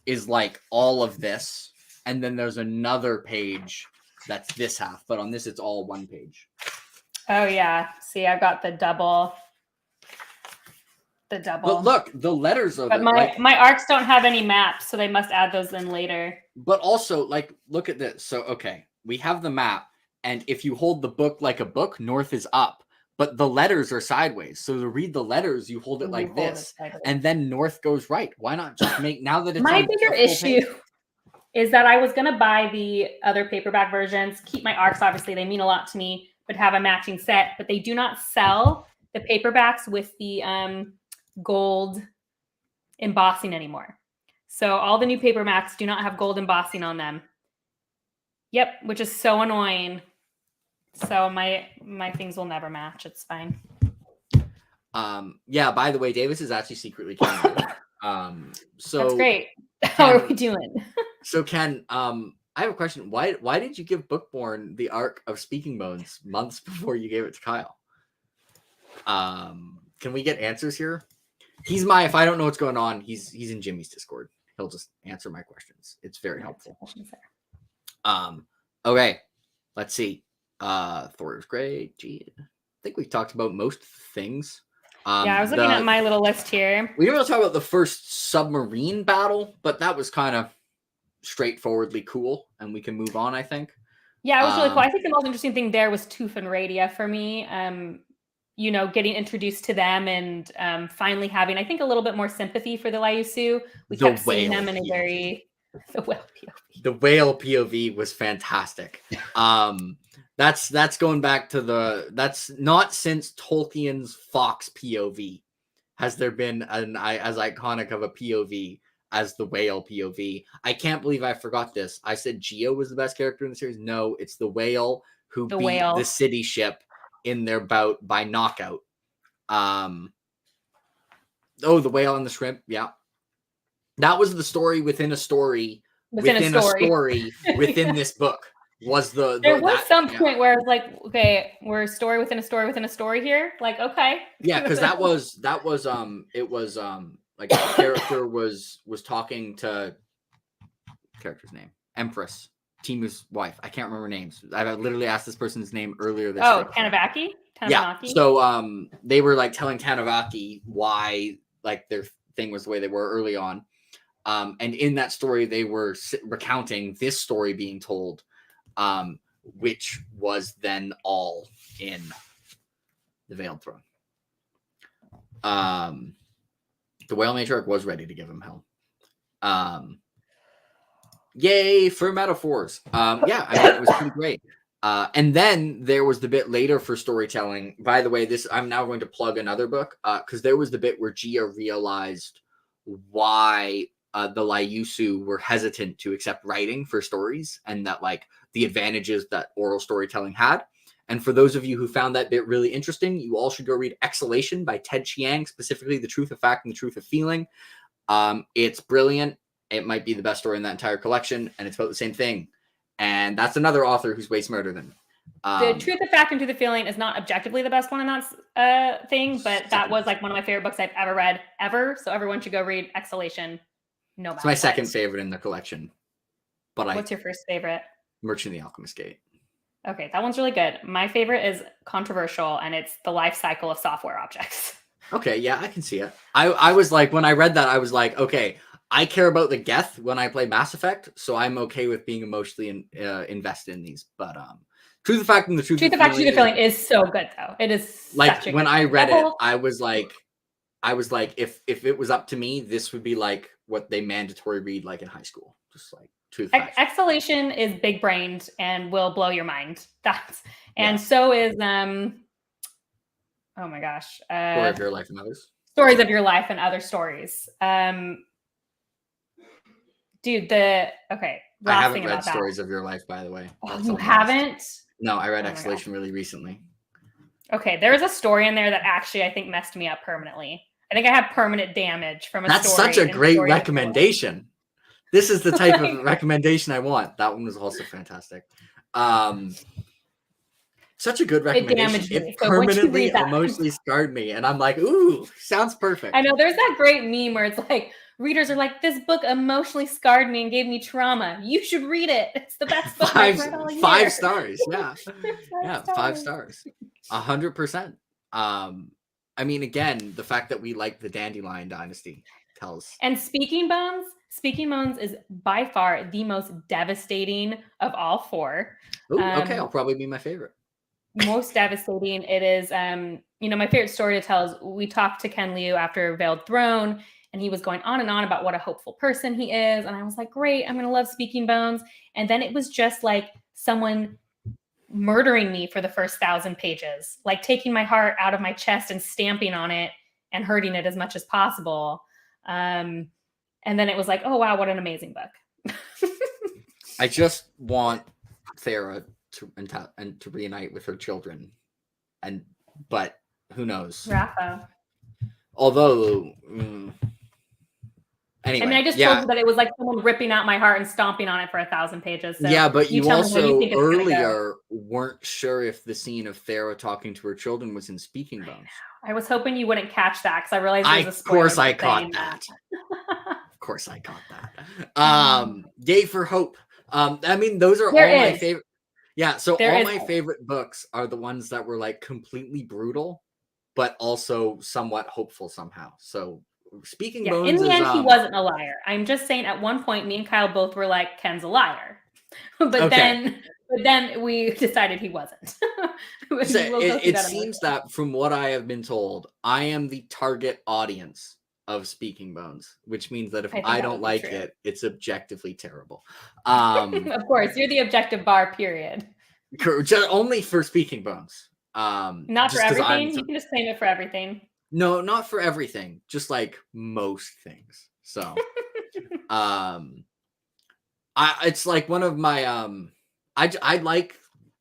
is like all of this, and then there's another page that's this half, but on this it's all one page. Oh yeah. See, I've got the double. But look, the letters are. But my arcs don't have any maps, so they must add those in later. But also, like, look at this. So okay, we have the map. And if you hold the book like a book, North is up, but the letters are sideways. So to read the letters, you hold it like this, and then North goes right. Why not just make, now that it's my bigger issue is that I was going to buy the other paperback versions, keep my arcs, obviously they mean a lot to me, but have a matching set, but they do not sell the paperbacks with the gold embossing anymore. So all the new paperbacks do not have gold embossing on them. Yep, which is so annoying. So my things will never match. It's fine. Yeah, by the way, Davis is actually secretly Ken. So that's great. How are we doing? So Ken, I have a question. Why did you give Bookborn the arc of Speaking Bones months before you gave it to Kyle? Can we get answers here? He's if I don't know what's going on, he's in Jimmy's Discord. He'll just answer my questions. It's very helpful. Okay, let's see. Thor is great. Gee. think we've talked about most things. Yeah, I was looking at my little list here. We didn't really talk about the first submarine battle, but that was kind of straightforwardly cool, and we can move on, I think. Yeah, it was really cool. I think the most interesting thing there was Tooth and Radia for me. Getting introduced to them and finally having, I think, a little bit more sympathy for the Liusu. We kept seeing them in a very the whale POV. The whale POV was fantastic. That's going back to that's not since Tolkien's Fox POV has there been as iconic of a POV as the whale POV. I can't believe I forgot this. I said Geo was the best character in the series. No, it's the whale who beat the city ship in their bout by knockout. The whale and the shrimp. Yeah. That was the story within a story within a story within this book. There was some point where it's like, okay, we're a story within a story within a story here. Like, okay. Yeah, because that was like the character was talking to character's name, Empress, Timu's wife. I can't remember names. I've literally asked this person's name earlier this week. Tanavaki? Yeah. So they were like telling Tanavaki why like their thing was the way they were early on. And in that story, they were recounting this story being told, which was then all in the Veiled Throne. The Whale Matriarch was ready to give him hell. Yay for metaphors. Yeah, I mean, it was pretty great. And then there was the bit later for storytelling. By the way, I'm now going to plug another book because there was the bit where Gia realized why the Liusu were hesitant to accept writing for stories and that like the advantages that oral storytelling had. And for those of you who found that bit really interesting, you all should go read Exhalation by Ted Chiang, specifically The Truth of Fact and the Truth of Feeling. It's brilliant. It might be the best story in that entire collection, and it's about the same thing. And that's another author who's way smarter than me. The Truth of Fact and Truth of Feeling is not objectively the best one in that thing, but that was like one of my favorite books I've ever read, ever. So everyone should go read Exhalation. No matter. It's my second favorite in the collection. But what's your first favorite? Merchant of the Alchemist Gate. Okay, that one's really good. My favorite is controversial, and it's The Life Cycle of Software Objects. Okay, yeah, I can see it. I was like, when I read that, I was like, okay, I care about the Geth when I play Mass Effect, so I'm okay with being emotionally invested in these. But Truth of Fact and the Truth of Feeling is so good, though. It is like when I read it, I was like, if it was up to me, this would be like what they mandatory read like in high school, just like. Exhalation is big brained and will blow your mind. So is oh my gosh, Story of Your Life and Others. Stories of Your Life and Other Stories. Dude, I haven't read Stories of Your Life, by the way. You haven't? No, I read Exhalation really recently. Okay, there is a story in there that actually I think messed me up permanently. I think I have permanent damage from a story. That's such a great recommendation. This is the type of recommendation I want. That one was also fantastic. Such a good recommendation. It permanently emotionally scarred me. And I'm like, ooh, sounds perfect. I know. There's that great meme where it's like, readers are like, this book emotionally scarred me and gave me trauma. You should read it. It's the best book I've read all year. 5 stars. Yeah. 5 stars. 100%. I mean, again, the fact that we like the Dandelion Dynasty tells. And Speaking Bones is by far the most devastating of all 4. Ooh, okay, I'll probably be my favorite. Most devastating. It is, my favorite story to tell is we talked to Ken Liu after Veiled Throne, and he was going on and on about what a hopeful person he is. And I was like, great, I'm going to love Speaking Bones. And then it was just like someone murdering me for the first 1,000 pages, like taking my heart out of my chest and stamping on it and hurting it as much as possible. And then it was like, oh, wow, what an amazing book. I just want Thera to reunite with her children. But who knows? Rafa. Although, anyway. I mean, I just told you that it was like someone ripping out my heart and stomping on it for 1,000 pages. So yeah, but you also earlier weren't sure if the scene of Thera talking to her children was in Speaking Bones. I was hoping you wouldn't catch that because I realized there was a spoiler. Of course I caught that. Of course I caught that. Yay for hope. I mean, those are all my favorite. Yeah, so all my favorite books are the ones that were like completely brutal, but also somewhat hopeful somehow. So Speaking Bones in the is, end, he wasn't a liar. I'm just saying at one point, me and Kyle both were like, Ken's a liar. But then we decided he wasn't. It seems that from what I have been told, I am the target audience of Speaking Bones, which means that if I don't like it, it's objectively terrible. Of course, you're the objective bar, period. Only for Speaking Bones. Not for everything? You can just claim it for everything. No, not for everything. Just like most things. So, it's like one of my I like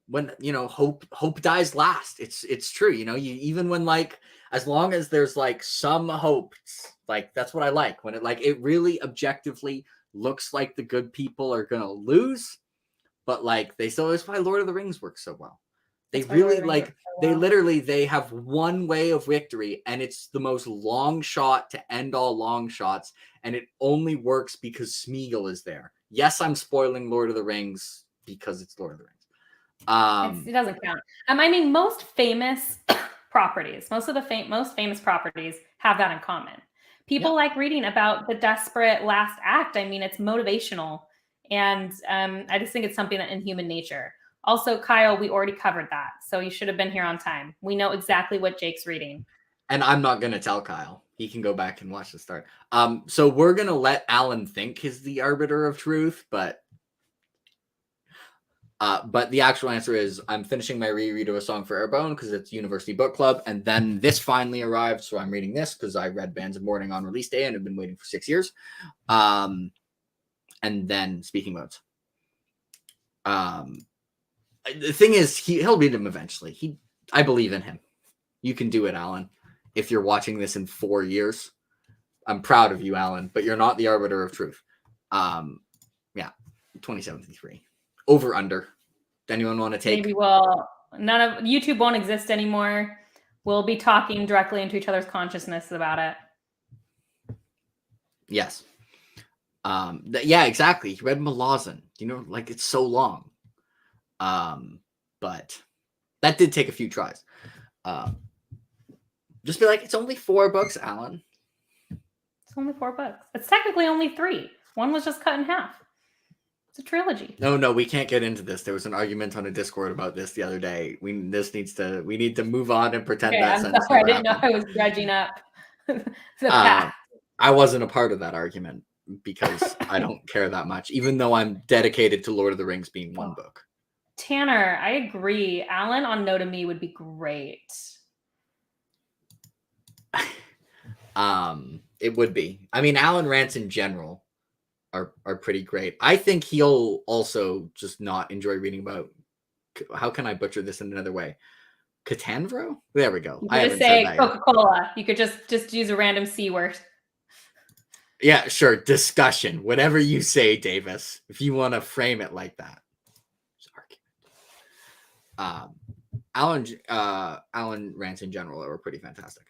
when hope dies last. It's true. You even when like as long as there's like some hope, like that's what I like when it really objectively looks like the good people are gonna lose, but like that's why Lord of the Rings works so well. They really they have one way of victory, and it's the most long shot to end all long shots, and it only works because Smeagol is there. Yes, I'm spoiling Lord of the Rings because it's Lord of the Rings. It doesn't count. I mean, most famous properties, most of the most famous properties have that in common. People like reading about the desperate last act. I mean, it's motivational, and I just think it's something that in human nature. Also, Kyle, we already covered that, so you should have been here on time. We know exactly what Jake's reading. And I'm not going to tell Kyle. He can go back and watch the start. So we're going to let Alan think he's the arbiter of truth, but the actual answer is I'm finishing my reread of A Song for Airborne because it's University Book Club, and then this finally arrived, so I'm reading this because I read Bands of Mourning on release day and have been waiting for 6 years. And then Speaking Bones. The thing is, he'll read them eventually. I believe in him. You can do it, Alan. If you're watching this in 4 years, I'm proud of you, Alan, but you're not the arbiter of truth. 2073. Over, under. Anyone want to take? Maybe none of YouTube won't exist anymore. We'll be talking directly into each other's consciousness about it. Yes. Yeah, exactly. He read Malazan. It's so long. But that did take a few tries. Just be like, it's only 4 books, Alan. It's only 4 books. It's technically only 3. One was just cut in half. It's a trilogy. No, we can't get into this. There was an argument on a Discord about this the other day. We need to move on and pretend that. I'm sorry, I didn't know I was dredging up the past. I wasn't a part of that argument because I don't care that much, even though I'm dedicated to Lord of the Rings being one book. Tanner, I agree. Alan on No to Me would be great. It would be. I mean, Alan rants in general are pretty great. I think he'll also just not enjoy reading about. How can I butcher this in another way? Catanvro? There we go. I haven't say Coca-Cola. You could just use a random C word. Yeah, sure. Discussion. Whatever you say, Davis. If you want to frame it like that. Alan rants in general are pretty fantastic.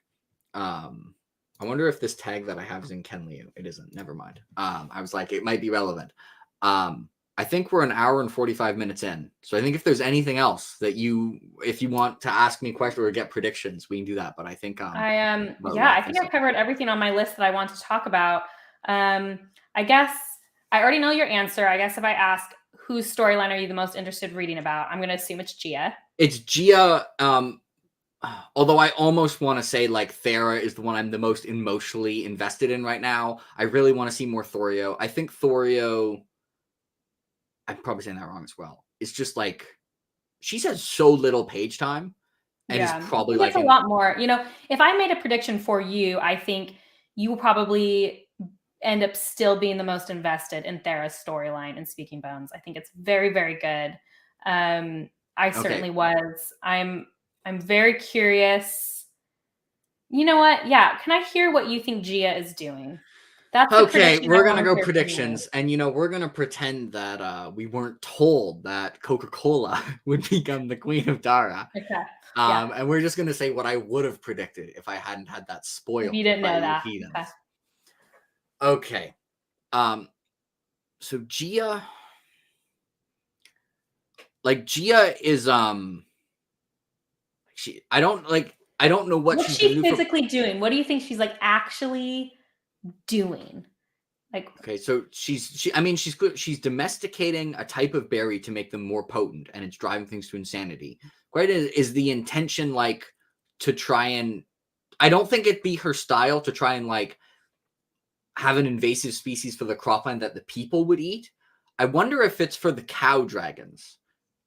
I wonder if this tag that I have is in Ken Liu. It isn't. Never mind. I was like, it might be relevant. I think we're an hour and 45 minutes in. So I think if there's anything else that if you want to ask me questions or get predictions, we can do that. But I think I think I've covered everything on my list that I want to talk about. I guess I already know your answer. I guess if I ask whose storyline are you the most interested in reading about, I'm going to assume it's Gia. It's Gia. Although I almost want to say like Thera is the one I'm the most emotionally invested in right now. I really want to see more Thorio. I think Thorio, I'm probably saying that wrong as well. It's just like she has so little page time, and it's probably like a lot more. If I made a prediction for you, I think you will probably end up still being the most invested in Thera's storyline in Speaking Bones. I think it's very, very good. I certainly was. I'm very curious. You know what? Yeah. Can I hear what you think Gia is doing? That's okay. We're going to go predictions. And, we're going to pretend that we weren't told that Coca-Cola would become the Queen of Dara. Okay. And we're just going to say what I would have predicted if I hadn't had that spoiled. You didn't know that. Okay. So Gia, like Gia is I don't know what's she's she physically doing. What do you think she's like actually doing? Like, okay, so she's domesticating a type of berry to make them more potent, and it's driving things to insanity. Right? Is the intention like to try and I don't think it'd be her style to try and like have an invasive species for the cropland that the people would eat. I wonder if it's for the cow dragons.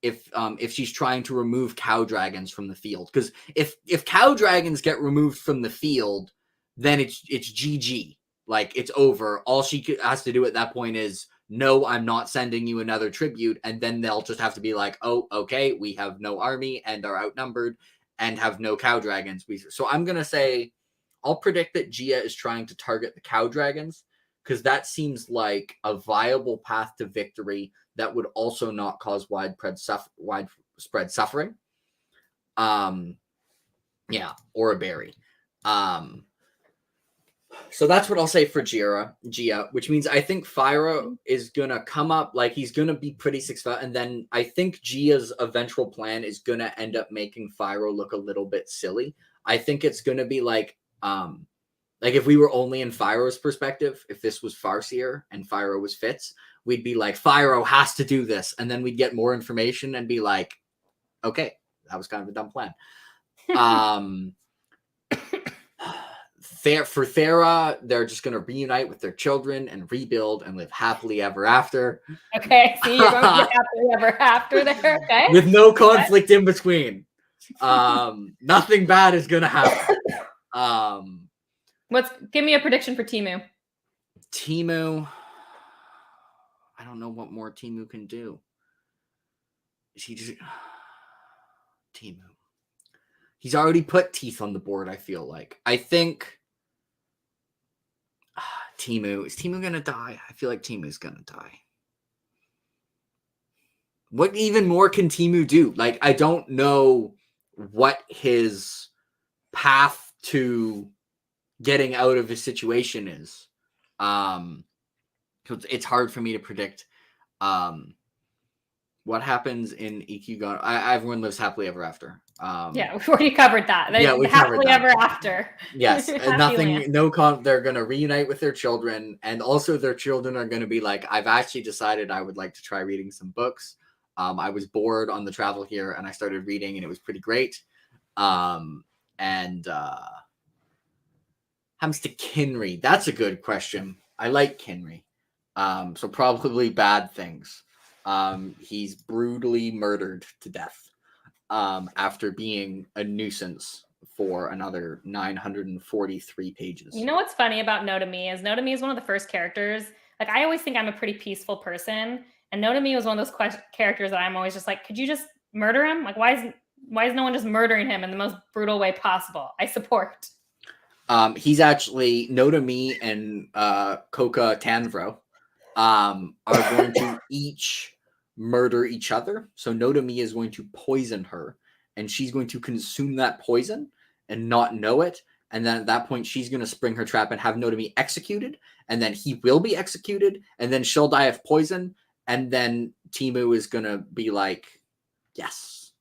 If she's trying to remove cow dragons from the field, because if cow dragons get removed from the field, then it's GG. Like it's over. All she has to do at that point is no, I'm not sending you another tribute, and then they'll just have to be like, oh, okay, we have no army and are outnumbered and have no cow dragons. So I'm gonna say, I'll predict that Gia is trying to target the cow dragons because that seems like a viable path to victory that would also not cause widespread suffering. Yeah, or a berry. So that's what I'll say for Gia, which means I think Fyra is gonna come up, like he's gonna be pretty successful, and then I think Gia's eventual plan is gonna end up making Fyra look a little bit silly. I think it's gonna be like if we were only in Fyra's perspective, if this was Farseer and Fyra was Fitz, we'd be like, Fyra has to do this. And then we'd get more information and be like, okay, that was kind of a dumb plan. For Thera, they're just going to reunite with their children and rebuild and live happily ever after. Okay, see, you're going to be happily ever after there, okay? With no conflict in between. Nothing bad is going to happen. Give me a prediction for Timu. Timu, I don't know what more Timu can do. Timu. He's already put teeth on the board, I feel like. I think Timu. Is Timu going to die? I feel like Timu's going to die. What even more can Timu do? Like, I don't know what his path to getting out of his situation is. It's hard for me to predict what happens in Ikugan. Everyone lives happily ever after. Yeah, we've already covered that. We happily covered that. Ever after. Yes, and they're going to reunite with their children, and also their children are going to be like, I've actually decided I would like to try reading some books. I was bored on the travel here, and I started reading, and it was pretty great. Happens to Kinry. That's a good question. I like Kinry. So probably bad things. He's brutally murdered to death after being a nuisance for another 943 pages. You know what's funny about Notomi is one of the first characters. Like, I always think I'm a pretty peaceful person, and Notomi was one of those characters that I'm always just like, could you just murder him? Like, why is no one just murdering him in the most brutal way possible? I support. He's actually Notomi and Koka Tanvro are going to each murder each other. So Notomi is going to poison her, and she's going to consume that poison and not know it. And then at that point, she's going to spring her trap and have Notomi executed, and then he will be executed, and then she'll die of poison, and then Timu is going to be like, yes.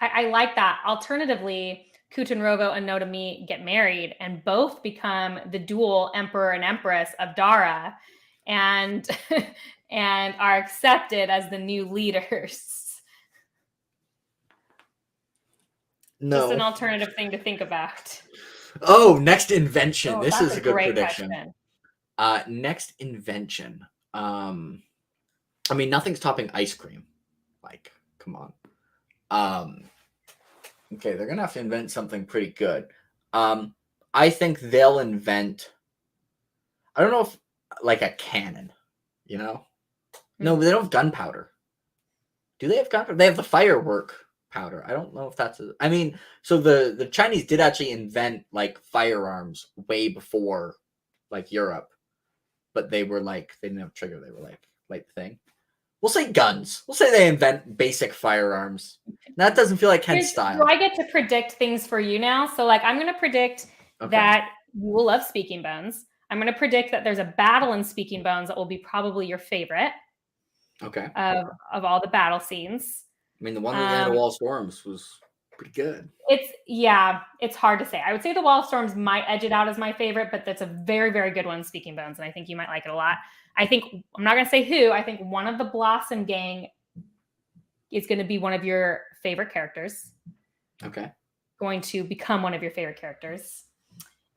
I like that. Alternatively, Kutenrogo and Notomi get married and both become the dual emperor and empress of Dara, and are accepted as the new leaders. No. Just an alternative thing to think about. Oh, next invention. This is a good prediction. Question. Next invention. I mean, nothing's topping ice cream. Like, come on. Okay, they're gonna have to invent something pretty good. I think they'll invent. I don't know if like a cannon. You know? No, they don't have gunpowder. Do they have gunpowder? They have the firework powder. I don't know if that's so the Chinese did actually invent like firearms way before like Europe, but they were like, they didn't have trigger. They were like light thing. We'll say guns. We'll say they invent basic firearms. That doesn't feel like Ken's style. Do I get to predict things for you now? So like, I'm going to predict that you will love Speaking Bones. I'm going to predict that there's a battle in Speaking Bones that will be probably your favorite. Okay. Of all the battle scenes. I mean, the one at the end of Wall of Storms was pretty good. It's hard to say. I would say the Wall of Storms might edge it out as my favorite, but that's a very, very good one, Speaking Bones, and I think you might like it a lot. I think, I'm not going to say who, I think one of the Blossom gang is going to be one of your favorite characters. Okay. Going to become one of your favorite characters.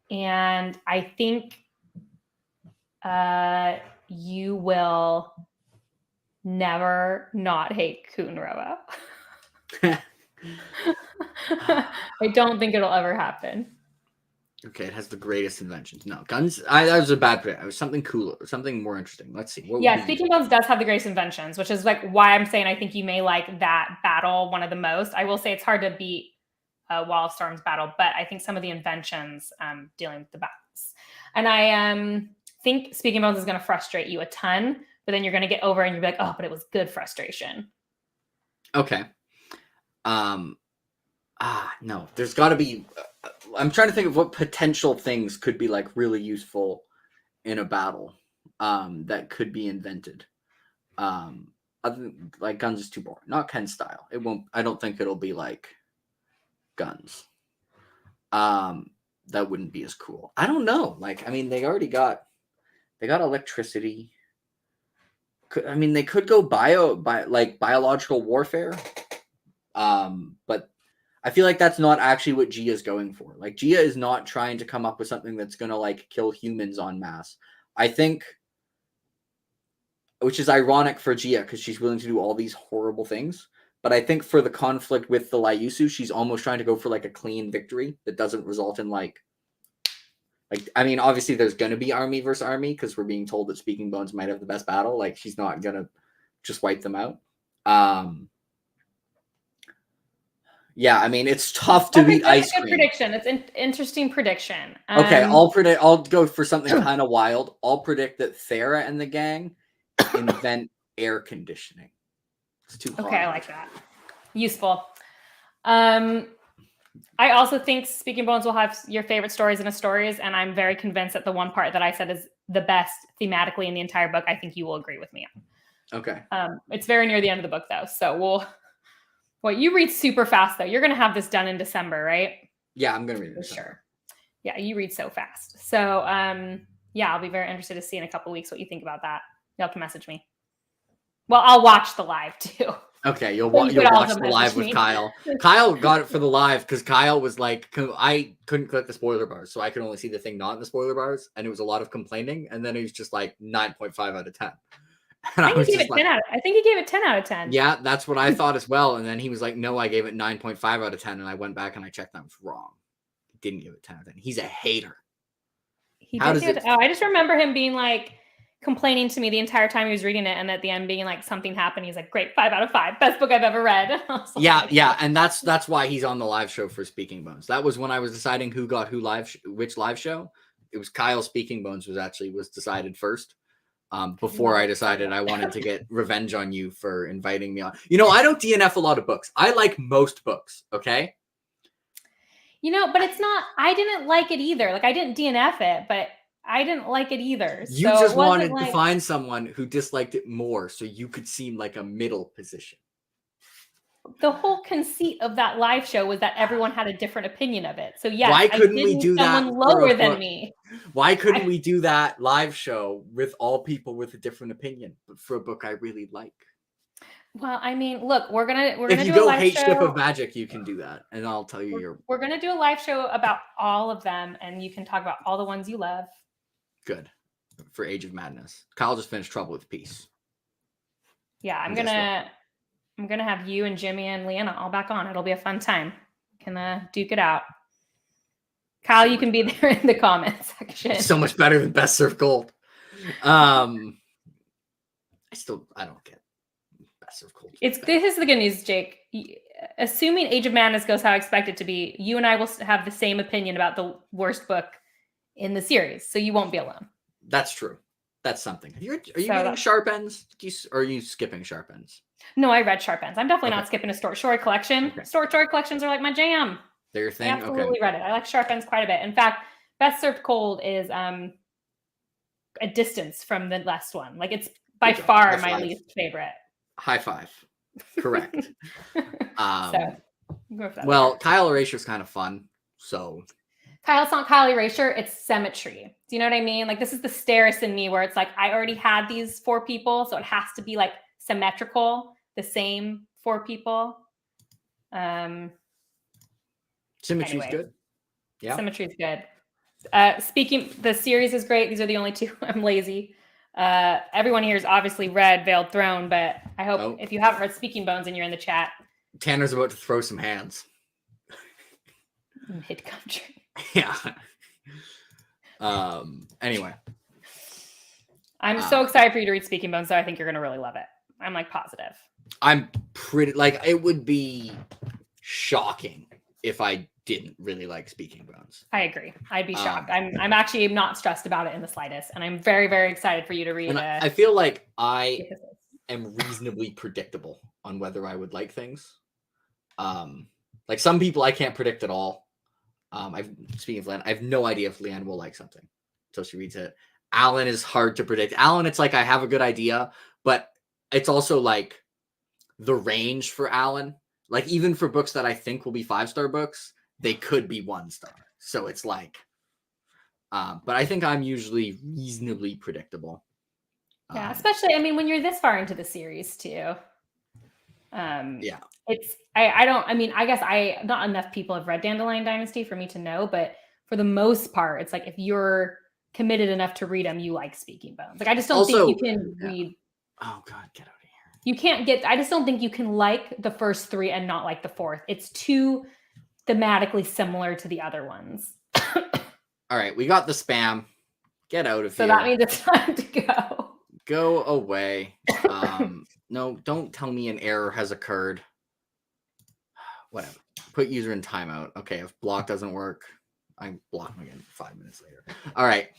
And I think you will never not hate Kunroa. I don't think it'll ever happen. Okay, it has the greatest inventions. No, guns. That was a bad prediction. It was something cooler, something more interesting. Let's see. Speaking Bones does have the greatest inventions, which is like why I'm saying I think you may like that battle one of the most. I will say it's hard to beat Wall of Storms battle, but I think some of the inventions dealing with the battles. And I think Speaking Bones is going to frustrate you a ton, but then you're going to get over and you'll be like, oh, but it was good frustration. Okay. No, there's got to be. I'm trying to think of what potential things could be like really useful in a battle that could be invented. Like guns is too boring. Not Ken style. It won't. I don't think it'll be like guns. That wouldn't be as cool. I don't know. Like, I mean, they got electricity. They could go biological warfare. But I feel like that's not actually what Gia's going for. Like, Gia is not trying to come up with something that's gonna like kill humans en masse. I think, which is ironic for Gia because she's willing to do all these horrible things. But I think for the conflict with the Lyusu, she's almost trying to go for like a clean victory that doesn't result in obviously there's going to be army versus army because we're being told that Speaking Bones might have the best battle. Like, she's not going to just wipe them out. It's tough to beat Ice Cream. Prediction. It's an interesting prediction. Okay, I'll go for something kind of wild. I'll predict that Thera and the gang invent air conditioning. It's too hard. Okay, I like that. Useful. I also think Speaking Bones will have your favorite stories in a stories, and I'm very convinced that the one part that I said is the best thematically in the entire book, I think you will agree with me on. Okay. It's very near the end of the book, though, so you read super fast, though. You're going to have this done in December, right? Yeah, I'm going to read it. For sure. Yeah, you read so fast. So, I'll be very interested to see in a couple weeks what you think about that. You'll have to message me. Well, I'll watch the live, too. Okay, you'll watch the live with Kyle. Kyle got it for the live because Kyle was like, I couldn't click the spoiler bars, so I could only see the thing not in the spoiler bars, and it was a lot of complaining, and then he was just like 9.5 out of 10. And I think he gave it 10 out of 10. Yeah, that's what I thought as well. And then he was like, no, I gave it 9.5 out of 10. And I went back and I checked that was wrong. He didn't give it 10 out of 10. He's a hater. I just remember him being like complaining to me the entire time he was reading it. And at the end being like, something happened. He's like, great, 5 out of 5. Best book I've ever read. Yeah. And that's why he's on the live show for Speaking Bones. That was when I was deciding who got which live show. It was Kyle Speaking Bones was decided first. Before I decided I wanted to get revenge on you for inviting me on. I don't DNF a lot of books. I like most books, okay? But it's not, I didn't like it either. Like, I didn't DNF it, but I didn't like it either. You just wanted to find someone who disliked it more so you could seem like a middle position. The whole conceit of that live show was that everyone had a different opinion of it. So yeah, why couldn't we do that? Lower than me. Why couldn't we do that live show with all people with a different opinion, but for a book I really like? Well, I mean, look, we're gonna if you do go a live hate show. Ship of Magic, you can do that, and I'll tell you We're gonna do a live show about all of them, and you can talk about all the ones you love. Good for Age of Madness. Kyle just finished Trouble with Peace. Yeah, I'm gonna have you and Jimmy and Leanna all back on. It'll be a fun time. Can duke it out. Kyle, you can be there in the comment section. So much better than Best Served Gold. I don't get Best Served Gold. This is the good news, Jake. Assuming Age of Madness goes how I expect it to be, you and I will have the same opinion about the worst book in the series, so you won't be alone. That's true. That's something. Are you reading Sharp Ends? Or are you skipping Sharp Ends? No, I read Sharp Ends. I'm definitely not skipping a story collection. Okay. Story collections are like my jam. They're your thing? I absolutely read it. I like Sharp Ends quite a bit. In fact, Best Served Cold is a distance from the last one. Like, it's by far my least favorite. High five. Correct. Well, Kyle Erasure is kind of fun. So It's not Kyle Erasure, it's symmetry. Do you know what I mean? Like, this is the Steris in me where it's like, I already had these 4 people, so it has to be like symmetrical, the same 4 people. Symmetry's good. Yeah. Symmetry's good. Speaking, the series is great. These are the only 2. I'm lazy. Everyone here has obviously read Veiled Throne, but I hope if you haven't read Speaking Bones and you're in the chat. Tanner's about to throw some hands. Mid-country. Yeah. Anyway. I'm so excited for you to read Speaking Bones, so I think you're going to really love it. I'm like positive. I'm pretty like it would be shocking if I didn't really like Speaking Bones. I agree. I'd be shocked. I'm actually not stressed about it in the slightest, and I'm very, very excited for you to read. I feel like I am reasonably predictable on whether I would like things. Like some people I can't predict at all. Speaking of Leanne, I have no idea if Leanne will like something until she reads it. Alan is hard to predict. Alan, it's like I have a good idea, but it's also like the range for Alan. Like even for books that I think will be 5-star books, they could be 1-star. So it's like, but I think I'm usually reasonably predictable. Yeah, especially, I mean, when you're this far into the series too. Yeah. It's, I guess not enough people have read Dandelion Dynasty for me to know, but for the most part, it's like if you're committed enough to read them, you like Speaking Bones. Like, I just don't think you can read. Oh God, get out of here. You can't I just don't think you can like the first 3 and not like the 4th. It's too thematically similar to the other ones. All right, we got the spam. Get out of here. So that means it's time to go. Go away. No, don't tell me an error has occurred. Whatever. Put user in timeout. Okay, if block doesn't work, I block him again 5 minutes later. All right.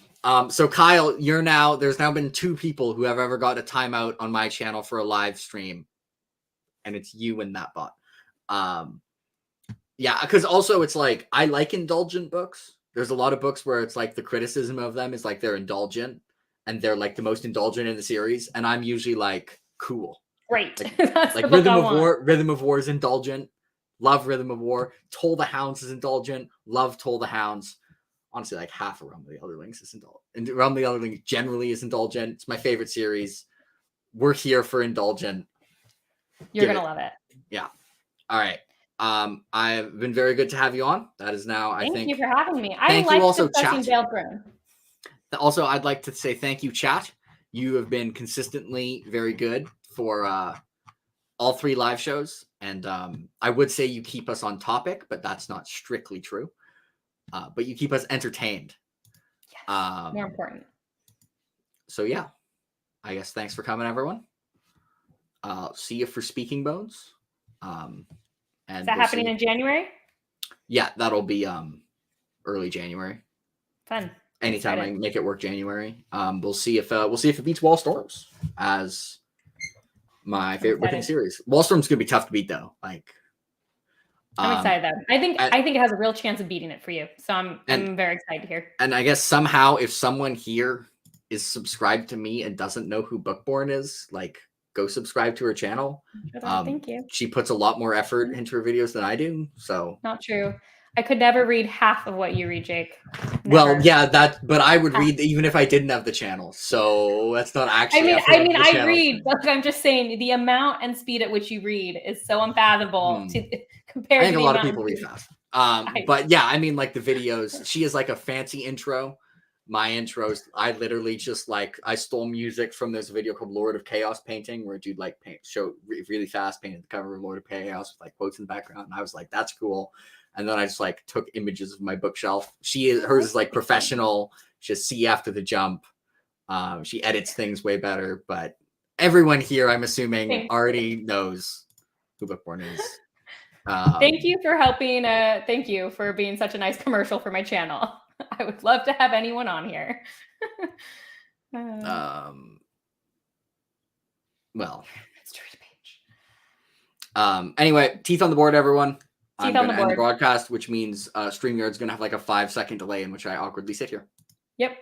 So Kyle, there's now been 2 people who have ever got a timeout on my channel for a live stream. And it's you and that bot. Yeah, because also it's like, I like indulgent books. There's a lot of books where it's like the criticism of them is like they're indulgent and they're like the most indulgent in the series. And I'm usually like, cool. Great. Like Rhythm of War is indulgent. Love Rhythm of War. Toll the Hounds is indulgent. Love Toll the Hounds. Honestly, like half of Realm of the Otherlings is indulgent. And Realm of the Otherlings generally is indulgent. It's my favorite series. We're here for indulgent. You're going to love it. Yeah. All right. I've been very good to have you on. That is now, I think. Thank you for having me. Thank you also, chat. Veiled Throne. Also, I'd like to say thank you, chat. You have been consistently very good for all 3 live shows. And I would say you keep us on topic, but that's not strictly true. But you keep us entertained. Yes, more important. So, yeah. I guess thanks for coming, everyone. See you for Speaking Bones. And is that happening in January? Yeah, that'll be early January. Fun. Anytime I can make it work January. We'll see if it beats Wall Storms as my favorite book in the series. Wall Storm's gonna be tough to beat though. Like I'm excited though. I think it has a real chance of beating it for you. So I'm very excited to hear. And I guess somehow if someone here is subscribed to me and doesn't know who Bookborn is, like go subscribe to her channel. Thank you. She puts a lot more effort into her videos than I do. So not true. I could never read half of what you read, Jake. Never. Well, yeah, but I would read even if I didn't have the channel. So that's not actually. I read, but I'm just saying the amount and speed at which you read is so unfathomable to compare. I think a lot of people read fast. But yeah, I mean, like the videos, she has like a fancy intro. My intros, I literally just like I stole music from this video called Lord of Chaos Painting, where a dude like show really fast painted the cover of Lord of Chaos with like quotes in the background, and I was like, that's cool. And then I just like took images of my bookshelf. Hers is like professional. Just see after the jump. She edits things way better. But everyone here, I'm assuming, already knows who Bookborn is. Thank you for helping. Thank you for being such a nice commercial for my channel. I would love to have anyone on here. Well, anyway, teeth on the board, everyone. I'm going to end the broadcast, which means StreamYard's going to have like a 5-second delay in which I awkwardly sit here. Yep.